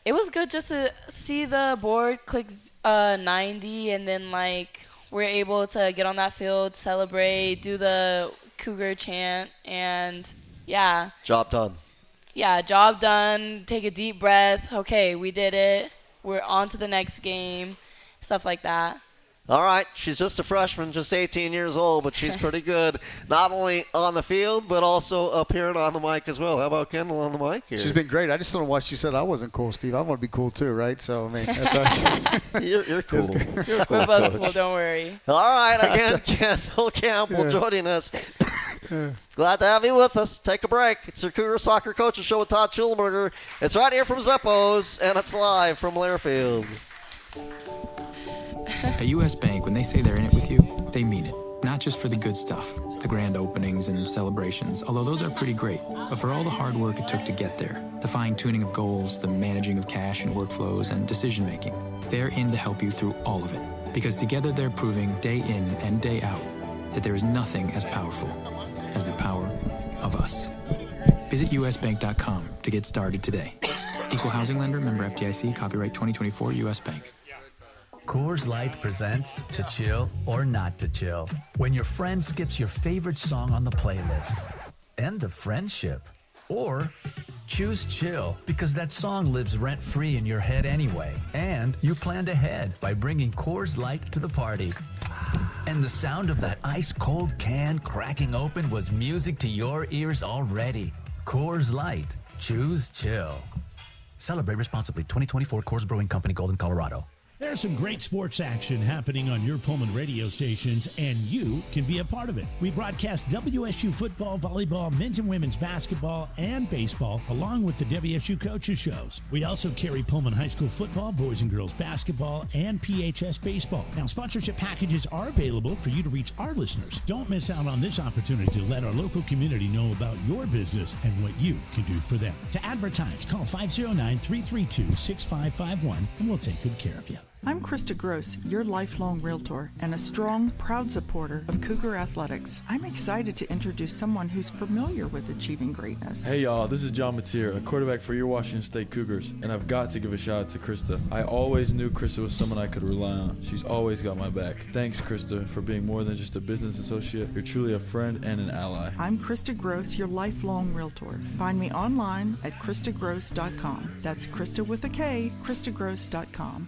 it was good just to see the board click 90 and then, like, we're able to get on that field, celebrate, do the Cougar chant, and, yeah. Job done. Yeah, job done. Take a deep breath. Okay, we did it. We're on to the next game, stuff like that. All right, she's just a freshman, just 18 years old, but she's pretty good, not only on the field, but also appearing on the mic as well. How about Kendall on the mic here? She's been great. I just don't know why she said I wasn't cool, Steve. I want to be cool too, right? So, I mean, that's you're cool. You're cool. We're both cool, don't worry. All right, again, Kendall Campbell joining us. Glad to have you with us. Take a break. It's your Cougar Soccer Coaches Show with Todd Shulenberger. It's right here from Zeppo's, and it's live from Learfield. At U.S. Bank, when they say they're in it with you, they mean it. Not just for the good stuff, the grand openings and celebrations, although those are pretty great, but for all the hard work it took to get there, the fine-tuning of goals, the managing of cash and workflows, and decision-making. They're in to help you through all of it, because together they're proving day in and day out that there is nothing as powerful as the power of us. Visit usbank.com to get started today. Equal housing lender, member FDIC, copyright 2024, U.S. Bank. Coors Light presents To Chill or Not to Chill. When your friend skips your favorite song on the playlist. End the friendship. Or choose chill because that song lives rent-free in your head anyway. And you planned ahead by bringing Coors Light to the party. And the sound of that ice-cold can cracking open was music to your ears already. Coors Light. Choose chill. Celebrate responsibly. 2024 Coors Brewing Company, Golden, Colorado. There's some great sports action happening on your Pullman radio stations, and you can be a part of it. We broadcast WSU football, volleyball, men's and women's basketball, and baseball, along with the WSU coaches shows. We also carry Pullman High School football, boys and girls basketball, and PHS baseball. Now, sponsorship packages are available for you to reach our listeners. Don't miss out on this opportunity to let our local community know about your business and what you can do for them. To advertise, call 509-332-6551, and we'll take good care of you. I'm Krista Gross, your lifelong realtor and a strong, proud supporter of Cougar Athletics. I'm excited to introduce someone who's familiar with achieving greatness. Hey y'all, this is John Mateer, a quarterback for your Washington State Cougars, and I've got to give a shout out to Krista. I always knew Krista was someone I could rely on. She's always got my back. Thanks, Krista, for being more than just a business associate. You're truly a friend and an ally. I'm Krista Gross, your lifelong realtor. Find me online at KristaGross.com. That's Krista with a K, KristaGross.com.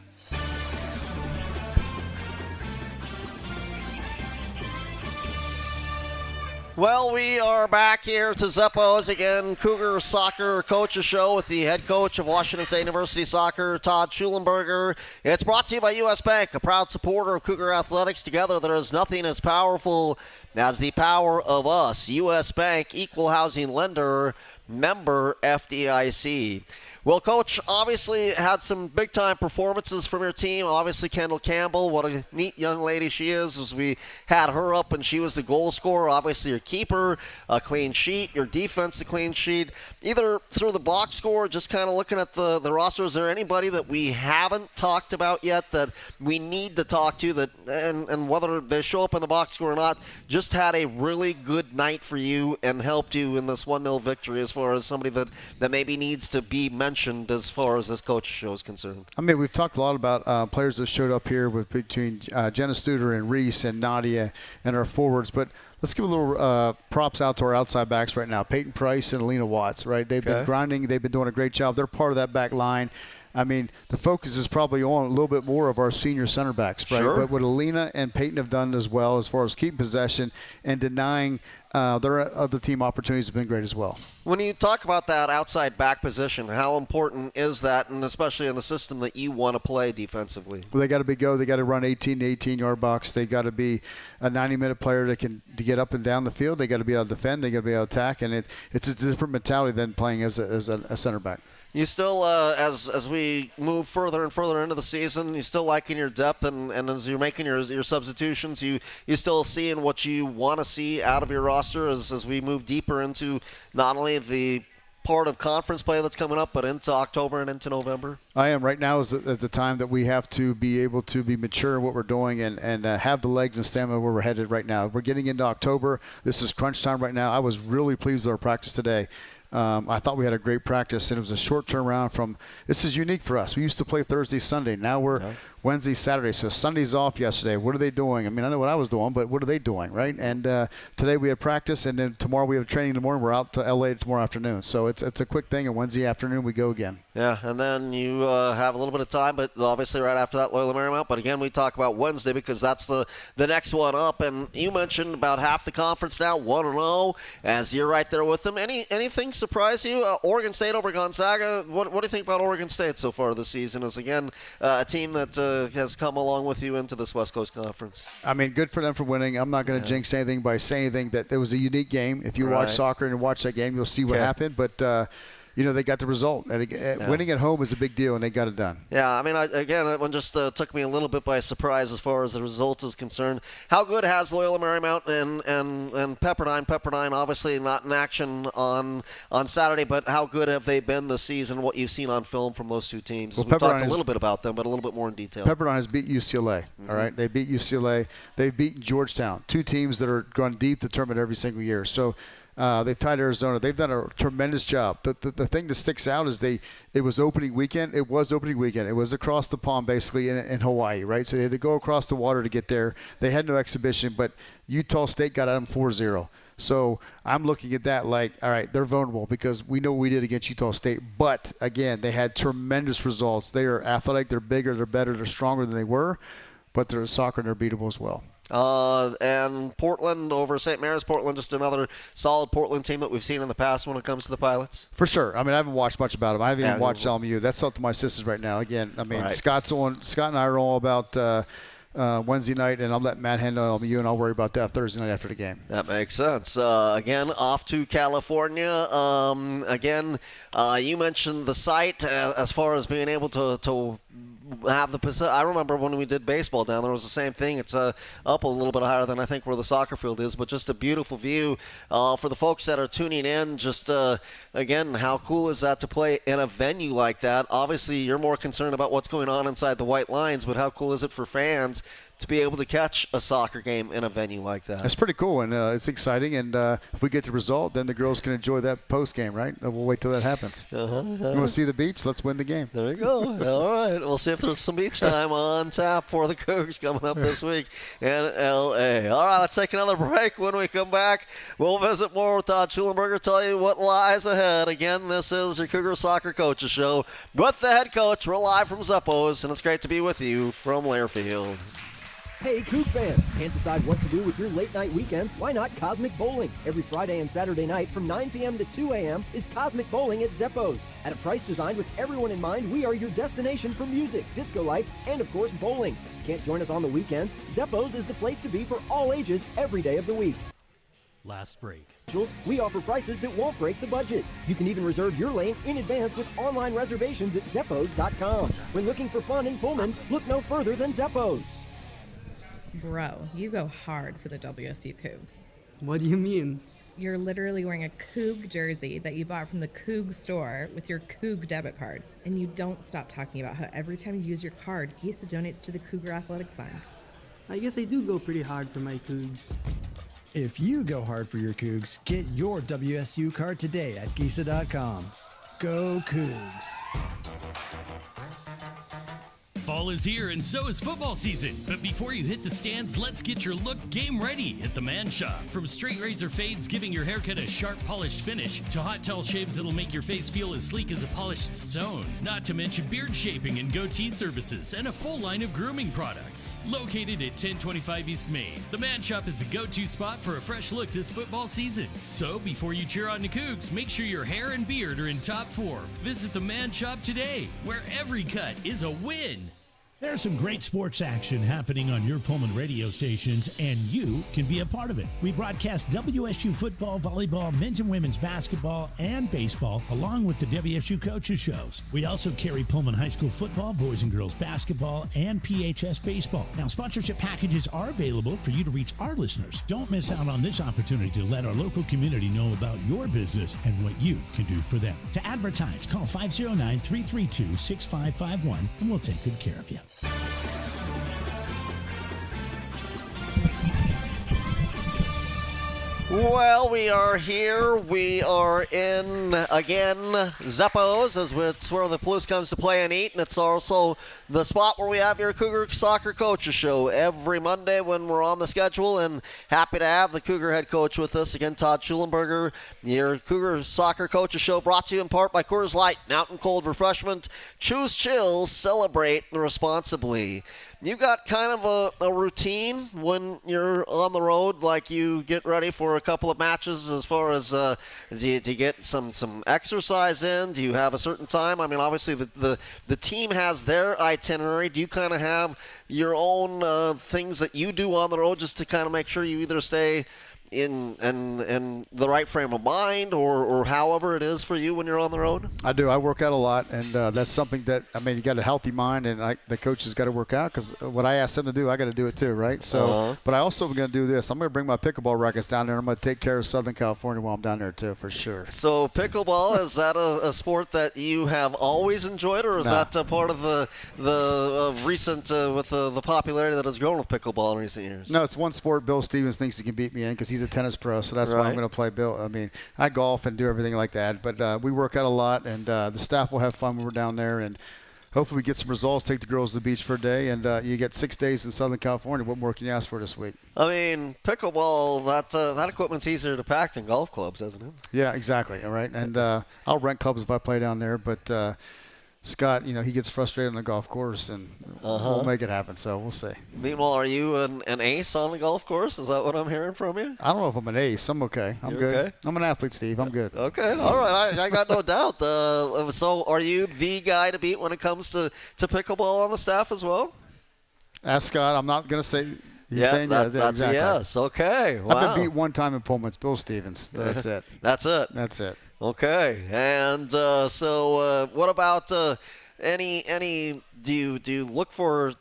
Well, we are back here to Zeppo's again, Cougar Soccer Coaches Show with the head coach of Washington State University Soccer, Todd Shulenberger. It's brought to you by U.S. Bank, a proud supporter of Cougar Athletics. Together, there is nothing as powerful as the power of us. U.S. Bank, equal housing lender, member FDIC. Well, Coach, obviously had some big-time performances from your team. Obviously, Kendall Campbell, what a neat young lady she is, as we had her up and she was the goal scorer. Obviously, your keeper, a clean sheet. Your defense, a clean sheet. Either through the box score, just kind of looking at the roster, is there anybody that we haven't talked about yet that we need to talk to, that and whether they show up in the box score or not, just had a really good night for you and helped you in this 1-0 victory as far as somebody that maybe needs to be mentioned as far as this coach show is concerned? I mean, we've talked a lot about players that showed up here between Jenna Studer and Reese and Nadia and our forwards, but let's give a little props out to our outside backs right now. Peyton Price and Alina Watts, right? They've been grinding. They've been doing a great job. They're part of that back line. I mean, the focus is probably on a little bit more of our senior center backs, right? Sure. But what Alina and Peyton have done as well as far as keeping possession and denying their other team opportunities have been great as well. When you talk about that outside back position, how important is that, and especially in the system that you want to play defensively? Well, they got to be They got to run 18 to 18-yard box. They got to be a 90-minute player that can to get up and down the field. They got to be able to defend. They got to be able to attack, and it's a different mentality than playing as a center back. You still, as we move further and further into the season, you still liking your depth, and as you're making your substitutions, you still seeing what you want to see out of your roster as we move deeper into not only the part of conference play that's coming up, but into October and into November? I am. Right now is the time that we have to be able to be mature in what we're doing and have the legs and stamina where we're headed right now. We're getting into October. This is crunch time right now. I was really pleased with our practice today. I thought we had a great practice, and it was a short turnaround from – this is unique for us. We used to play Thursday, Sunday. Now we're Wednesday, Saturday. So Sunday's off yesterday. What are they doing? I mean, I know what I was doing, but what are they doing, right? And today we had practice, and then tomorrow we have training in the morning. We're out to L.A. tomorrow afternoon. So it's a quick thing, and Wednesday afternoon we go again. Yeah, and then you have a little bit of time, but obviously right after that, Loyola Marymount. But again, we talk about Wednesday because that's the next one up. And you mentioned about half the conference now, 1-0, as you're right there with them. Anything surprise you? Oregon State over Gonzaga. What do you think about Oregon State so far this season? As again, a team that has come along with you into this West Coast Conference. I mean, good for them for winning. I'm not going to jinx anything by saying anything that it was a unique game. If you watch soccer and watch that game, you'll see what happened. But they got the result. And winning at home is a big deal, and they got it done. Yeah, I mean, again, that one just took me a little bit by surprise as far as the result is concerned. How good has Loyola Marymount and Pepperdine? Pepperdine obviously not in action on Saturday, but how good have they been this season, what you've seen on film from those two teams? Well, We've talked a little bit about them, but a little bit more in detail. Pepperdine has beat UCLA, all right? They beat UCLA. They've beaten Georgetown, two teams that are going deep the tournament every single year. So they've tied Arizona. They've done a tremendous job. The thing that sticks out is it was opening weekend. It was opening weekend. It was across the pond, basically, in Hawaii, right? So they had to go across the water to get there. They had no exhibition, but Utah State got at them 4-0. So I'm looking at that like, all right, they're vulnerable because we know what we did against Utah State. But, again, they had tremendous results. They are athletic. They're bigger. They're better. They're stronger than they were. But they're soccer and they're beatable as well. And Portland over St. Mary's. Portland, just another solid Portland team that we've seen in the past when it comes to the Pilots. For sure. I mean, I haven't watched much about them. I haven't even watched LMU. That's up to my sisters right now. Again, I mean, Scott and I are all about Wednesday night, and I'll let Matt handle LMU, and I'll worry about that Thursday night after the game. That makes sense. Again, off to California. You mentioned the site as far as being able to have the. I remember when we did baseball down there, it was the same thing. It's up a little bit higher than I think where the soccer field is, but just a beautiful view for the folks that are tuning in. Just again, how cool is that to play in a venue like that? Obviously, you're more concerned about what's going on inside the white lines, but how cool is it for fans to be able to catch a soccer game in a venue like that? That's pretty cool, and it's exciting. And if we get the result, then the girls can enjoy that post game, right? We'll wait till that happens. You want to see the beach? Let's win the game. There you go. All right. We'll see if there's some beach time on tap for the Cougs coming up this week in L.A. All right, let's take another break. When we come back, we'll visit more with Todd Shulenberger, tell you what lies ahead. Again, this is your Cougar Soccer Coaches Show with the head coach. We're live from Zeppo's, and it's great to be with you from Learfield. Hey, Coug fans! Can't decide what to do with your late-night weekends? Why not Cosmic Bowling? Every Friday and Saturday night from 9 p.m. to 2 a.m. is Cosmic Bowling at Zeppo's. At a price designed with everyone in mind, we are your destination for music, disco lights, and of course, bowling. Can't join us on the weekends? Zeppo's is the place to be for all ages every day of the week. Last break. We offer prices that won't break the budget. You can even reserve your lane in advance with online reservations at Zeppos.com. When looking for fun in Pullman, look no further than Zeppo's. Bro, you go hard for the WSU Cougs. What do you mean? You're literally wearing a Coug jersey that you bought from the Coug store with your Coug debit card. And you don't stop talking about how every time you use your card, GISA donates to the Cougar Athletic Fund. I guess I do go pretty hard for my Cougs. If you go hard for your Cougs, get your WSU card today at GISA.com. Go Cougs! Fall is here and so is football season. But before you hit the stands, let's get your look game ready at the Man Shop. From straight razor fades giving your haircut a sharp polished finish to hot towel shaves that'll make your face feel as sleek as a polished stone. Not to mention beard shaping and goatee services and a full line of grooming products. Located at 1025 East Main, the Man Shop is a go-to spot for a fresh look this football season. So before you cheer on the Cougs, make sure your hair and beard are in top form. Visit the Man Shop today, where every cut is a win. There's some great sports action happening on your Pullman radio stations, and you can be a part of it. We broadcast WSU football, volleyball, men's and women's basketball, and baseball, along with the WSU coaches shows. We also carry Pullman High School football, boys and girls basketball, and PHS baseball. Now, sponsorship packages are available for you to reach our listeners. Don't miss out on this opportunity to let our local community know about your business and what you can do for them. To advertise, call 509-332-6551, and we'll take good care of you. Well, we are here. We are in, again, Zeppo's, as it's where the Blues comes to play and eat, and it's also the spot where we have your Cougar Soccer Coaches Show every Monday when we're on the schedule, and happy to have the Cougar head coach with us, again, Todd Shulenberger. Your Cougar Soccer Coaches Show brought to you in part by Coors Light, Mountain Cold Refreshment. Choose chill, celebrate responsibly. You got kind of a routine when you're on the road, like you get ready for a couple of matches as far as do you get some exercise in? Do you have a certain time? I mean, obviously the team has their itinerary. Do you kind of have your own things that you do on the road just to kind of make sure you either stay in the right frame of mind, or however it is for you when you're on the road? I do. I work out a lot, and that's something that, you got a healthy mind, and the coach has got to work out, because what I ask them to do, I got to do it too, right? So, but I also am going to do this. I'm going to bring my pickleball rackets down there, and I'm going to take care of Southern California while I'm down there too, for sure. So pickleball, is that a sport that you have always enjoyed, or is that part of the recent with the popularity that has grown with pickleball in recent years? No, it's one sport Bill Stevens thinks he can beat me in, because he's a tennis pro, so that's why I'm going to play Bill. I golf and do everything like that, but we work out a lot, and the staff will have fun when we're down there, and hopefully we get some results, take the girls to the beach for a day, and you get 6 days in Southern California. What more can you ask for this week? Pickleball, that equipment's easier to pack than golf clubs, isn't it? Yeah, exactly. All right, and I'll rent clubs if I play down there, but Scott, he gets frustrated on the golf course, and we'll make it happen, so we'll see. Meanwhile, are you an ace on the golf course? Is that what I'm hearing from you? I don't know if I'm an ace. I'm okay. I'm good. Okay? I'm an athlete, Steve. I'm good. Okay, all right. I got no doubt. So are you the guy to beat when it comes to pickleball on the staff as well? Ask Scott. I'm not going to say – He's yeah, saying that's exactly. a yes. Okay, wow. I've been beat one time in Pullman. It's Bill Stevens. That's it. That's it. That's it. Okay, and so what about any? Do you look for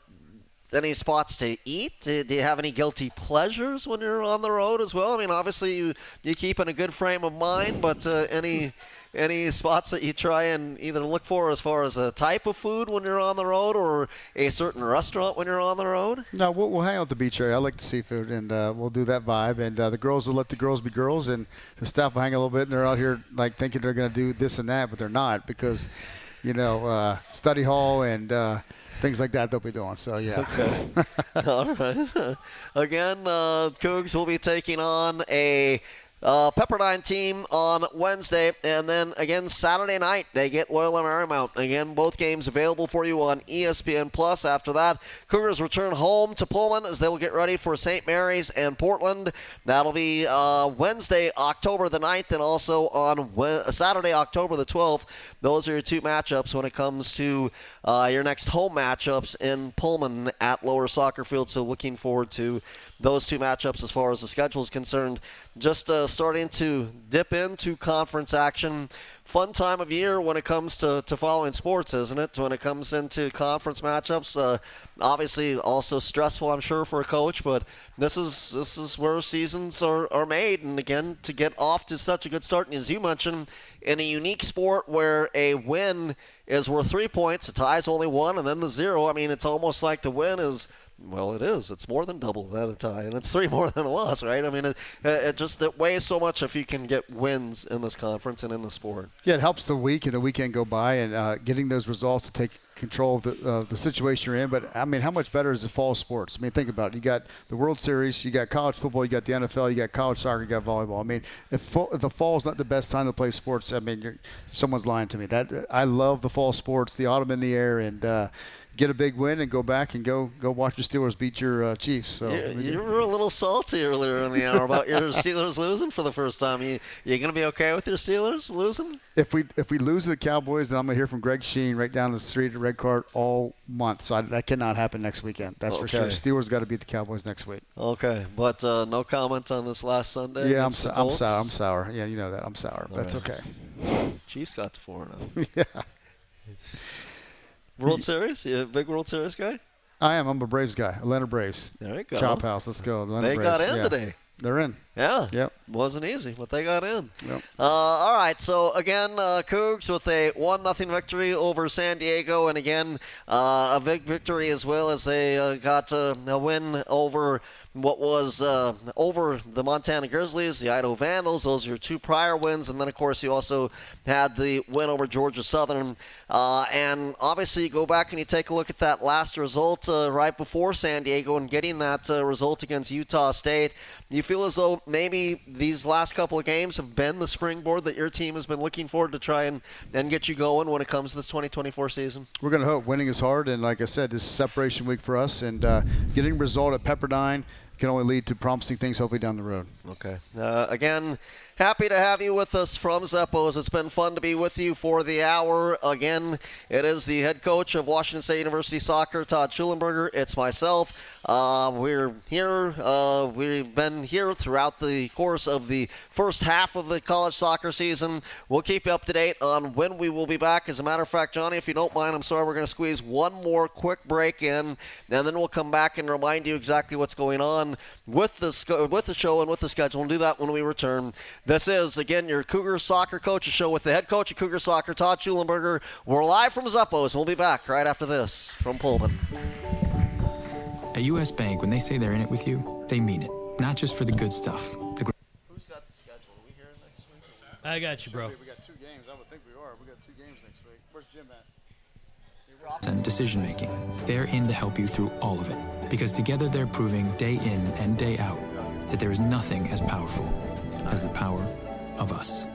any spots to eat? Do you have any guilty pleasures when you're on the road as well? Obviously you keep in a good frame of mind, but any spots that you try and either look for as far as a type of food when you're on the road, or a certain restaurant when you're on the road? No, we'll hang out at the beach area. I like the seafood, and we'll do that vibe. And the girls will let the girls be girls, and the staff will hang a little bit, and they're out here thinking they're going to do this and that, but they're not, because, study hall and things like that they'll be doing. So, yeah. Okay. All right. Again, Cougs will be taking on a Pepperdine team on Wednesday, and then again Saturday night they get Loyola Marymount. Again, both games available for you on ESPN Plus. After that, Cougars return home to Pullman as they will get ready for St. Mary's and Portland. That'll be Wednesday, October the 9th, and also on Saturday, October the 12th. Those are your two matchups when it comes to your next home matchups in Pullman at Lower Soccer Field. So looking forward to those two matchups as far as the schedule is concerned. Just starting to dip into conference action. Fun time of year when it comes to following sports, isn't it? When it comes into conference matchups. Obviously also stressful, I'm sure, for a coach, but this is where seasons are made. And again, to get off to such a good start, and as you mentioned, in a unique sport where a win is worth 3 points, a tie is only 1, and then the 0. It's almost like the win is, well, it is. It's more than double that a tie, and it's 3 more than a loss, right? It weighs so much if you can get wins in this conference and in the sport. Yeah, it helps the week and the weekend go by, and getting those results to take control of the situation you're in. But, how much better is the fall sports? Think about it. You got the World Series, you got college football, you got the NFL, you got college soccer, you got volleyball. If the fall is not the best time to play sports, someone's lying to me. I love the fall sports, the autumn in the air, and get a big win and go back and go watch your Steelers beat your Chiefs. So you were a little salty earlier in the hour about your Steelers losing for the first time. You going to be okay with your Steelers losing? If we lose to the Cowboys, then I'm going to hear from Greg Sheen right down the street at Red Card all month. So that cannot happen next weekend. That's for sure. Steelers got to beat the Cowboys next week. Okay, but no comment on this last Sunday? Yeah, I'm sour. Yeah, you know that. I'm sour. But that's okay. Chiefs got to 4-0. Yeah. World Series? You a big World Series guy? I am. I'm a Braves guy. Atlanta Braves. There you go. Chop House. Let's go. Atlanta They Braves. got in today. They're in. Yeah. Yep. Wasn't easy, but they got in. Yep. All right. So, again, Cougs with a 1-0 victory over San Diego. And, again, a big victory as well as they got a win over what was over the Montana Grizzlies, the Idaho Vandals. Those are your two prior wins. And then, of course, you also had the win over Georgia Southern. And obviously, you go back and you take a look at that last result right before San Diego and getting that result against Utah State. You feel as though maybe these last couple of games have been the springboard that your team has been looking forward to try and get you going when it comes to this 2024 season? We're going to hope. Winning is hard, and like I said, this is separation week for us, and getting a result at Pepperdine can only lead to promising things hopefully down the road. Okay. Again, happy to have you with us from Zeppos. It's been fun to be with you for the hour. Again, it is the head coach of Washington State University Soccer, Todd Shulenberger. It's myself. We're here. We've been here throughout the course of the first half of the college soccer season. We'll keep you up to date on when we will be back. As a matter of fact, Johnny, if you don't mind, I'm sorry, we're going to squeeze one more quick break in, and then we'll come back and remind you exactly what's going on with the show and with the schedule. We'll do that when we return. This is, again, your Cougar Soccer Coaches Show with the head coach of Cougar Soccer, Todd Shulenberger. We're live from Zuppos, and we'll be back right after this from Pullman. At U.S. Bank, when they say they're in it with you, they mean it. Not just for the good stuff. Who's got the schedule? Are we here next week? I got you, bro. We got 2 games. I would think we are. We got 2 games next week. Where's Jim at? And decision making. They're in to help you through all of it. Because together they're proving day in and day out that there is nothing as powerful as the power of us.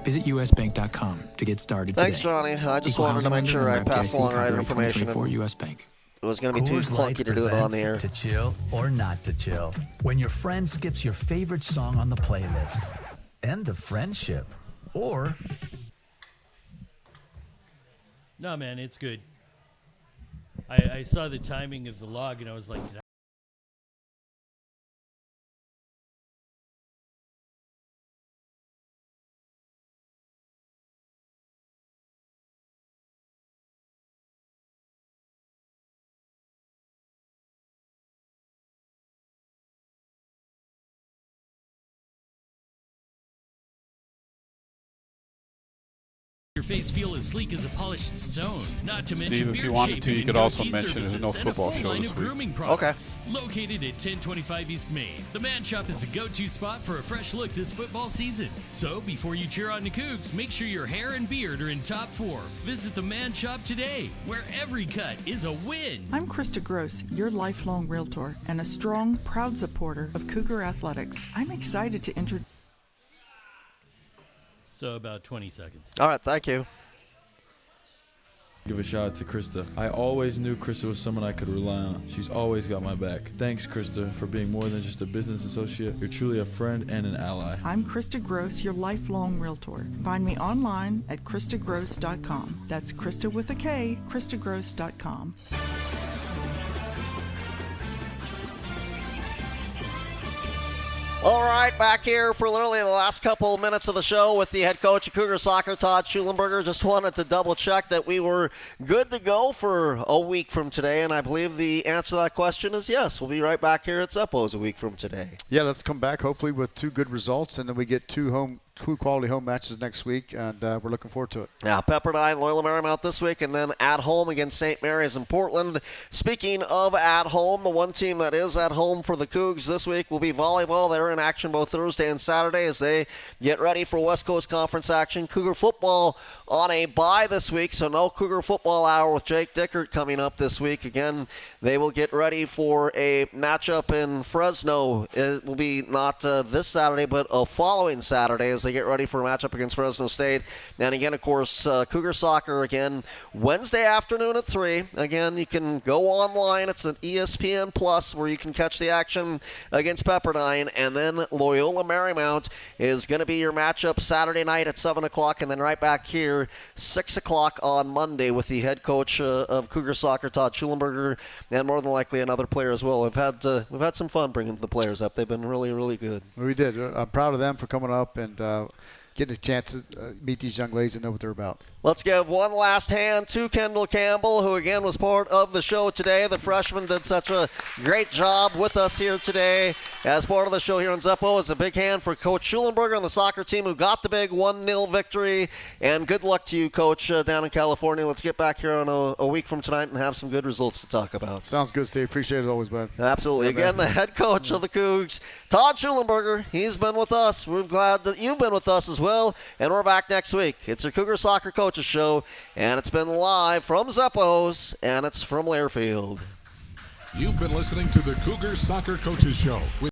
Visit usbank.com to get started today. Thanks, Johnny. I just wanted to make sure I passed along the right information. For U.S. Bank. It was going to be too Coors Light clunky to do it on the air. To chill or not to chill. When your friend skips your favorite song on the playlist. End the friendship. Or... No, man, it's good. I saw the timing of the log, and I was like, did I your face feel as sleek as a polished stone? Not to mention Steve, if you wanted to, you could also mention there's no football show this week. Grooming products. Located at 1025 East Main, the Man Shop is a go-to spot for a fresh look this football season. So before you cheer on the Cougs, make sure your hair and beard are in top form. Visit the Man Shop today, where every cut is a win. I'm Krista Gross, your lifelong realtor and a strong, proud supporter of Cougar Athletics. I'm excited to introduce... So about 20 seconds. All right, thank you. Give a shout out to Krista. I always knew Krista was someone I could rely on. She's always got my back. Thanks, Krista, for being more than just a business associate. You're truly a friend and an ally. I'm Krista Gross, your lifelong realtor. Find me online at KristaGross.com. That's Krista with a K, KristaGross.com. All right, back here for literally the last couple of minutes of the show with the head coach of Cougar Soccer, Todd Shulenberger. Just wanted to double check that we were good to go for a week from today, and I believe the answer to that question is yes. We'll be right back here at Zuppos a week from today. Yeah, let's come back hopefully with 2 good results, and then we get 2 quality home matches next week, and we're looking forward to it. Yeah, Pepperdine, Loyola Marymount this week, and then at home against St. Mary's in Portland. Speaking of at home, the one team that is at home for the Cougs this week will be volleyball. They're in action both Thursday and Saturday as they get ready for West Coast Conference action. Cougar football on a bye this week, so no Cougar football hour with Jake Dickert coming up this week. Again, they will get ready for a matchup in Fresno. It will be not this Saturday, but a following Saturday as they get ready for a matchup against Fresno State. And again, of course, Cougar Soccer again Wednesday afternoon at 3. Again, you can go online. It's an ESPN Plus where you can catch the action against Pepperdine. And then Loyola Marymount is going to be your matchup Saturday night at 7 o'clock. And then right back here, 6 o'clock on Monday with the head coach of Cougar Soccer, Todd Shulenberger, and more than likely another player as well. We've had some fun bringing the players up. They've been really, really good. We did. I'm proud of them for coming up and getting a chance to meet these young ladies and know what they're about. Let's give one last hand to Kendall Campbell, who again was part of the show today. The freshman did such a great job with us here today as part of the show here in Zeppo. It's a big hand for Coach Shulenberger and the soccer team who got the big 1-0 victory. And good luck to you, Coach, down in California. Let's get back here on a week from tonight and have some good results to talk about. Sounds good, Steve. Appreciate it as always, bud. Absolutely. Again, the head coach of the Cougs, Todd Shulenberger. He's been with us. We're glad that you've been with us as well. And we're back next week. It's a Cougar Soccer Coaches Show, and it's been live from Zeppos, and it's from Learfield. You've been listening to the Cougar Soccer Coaches Show with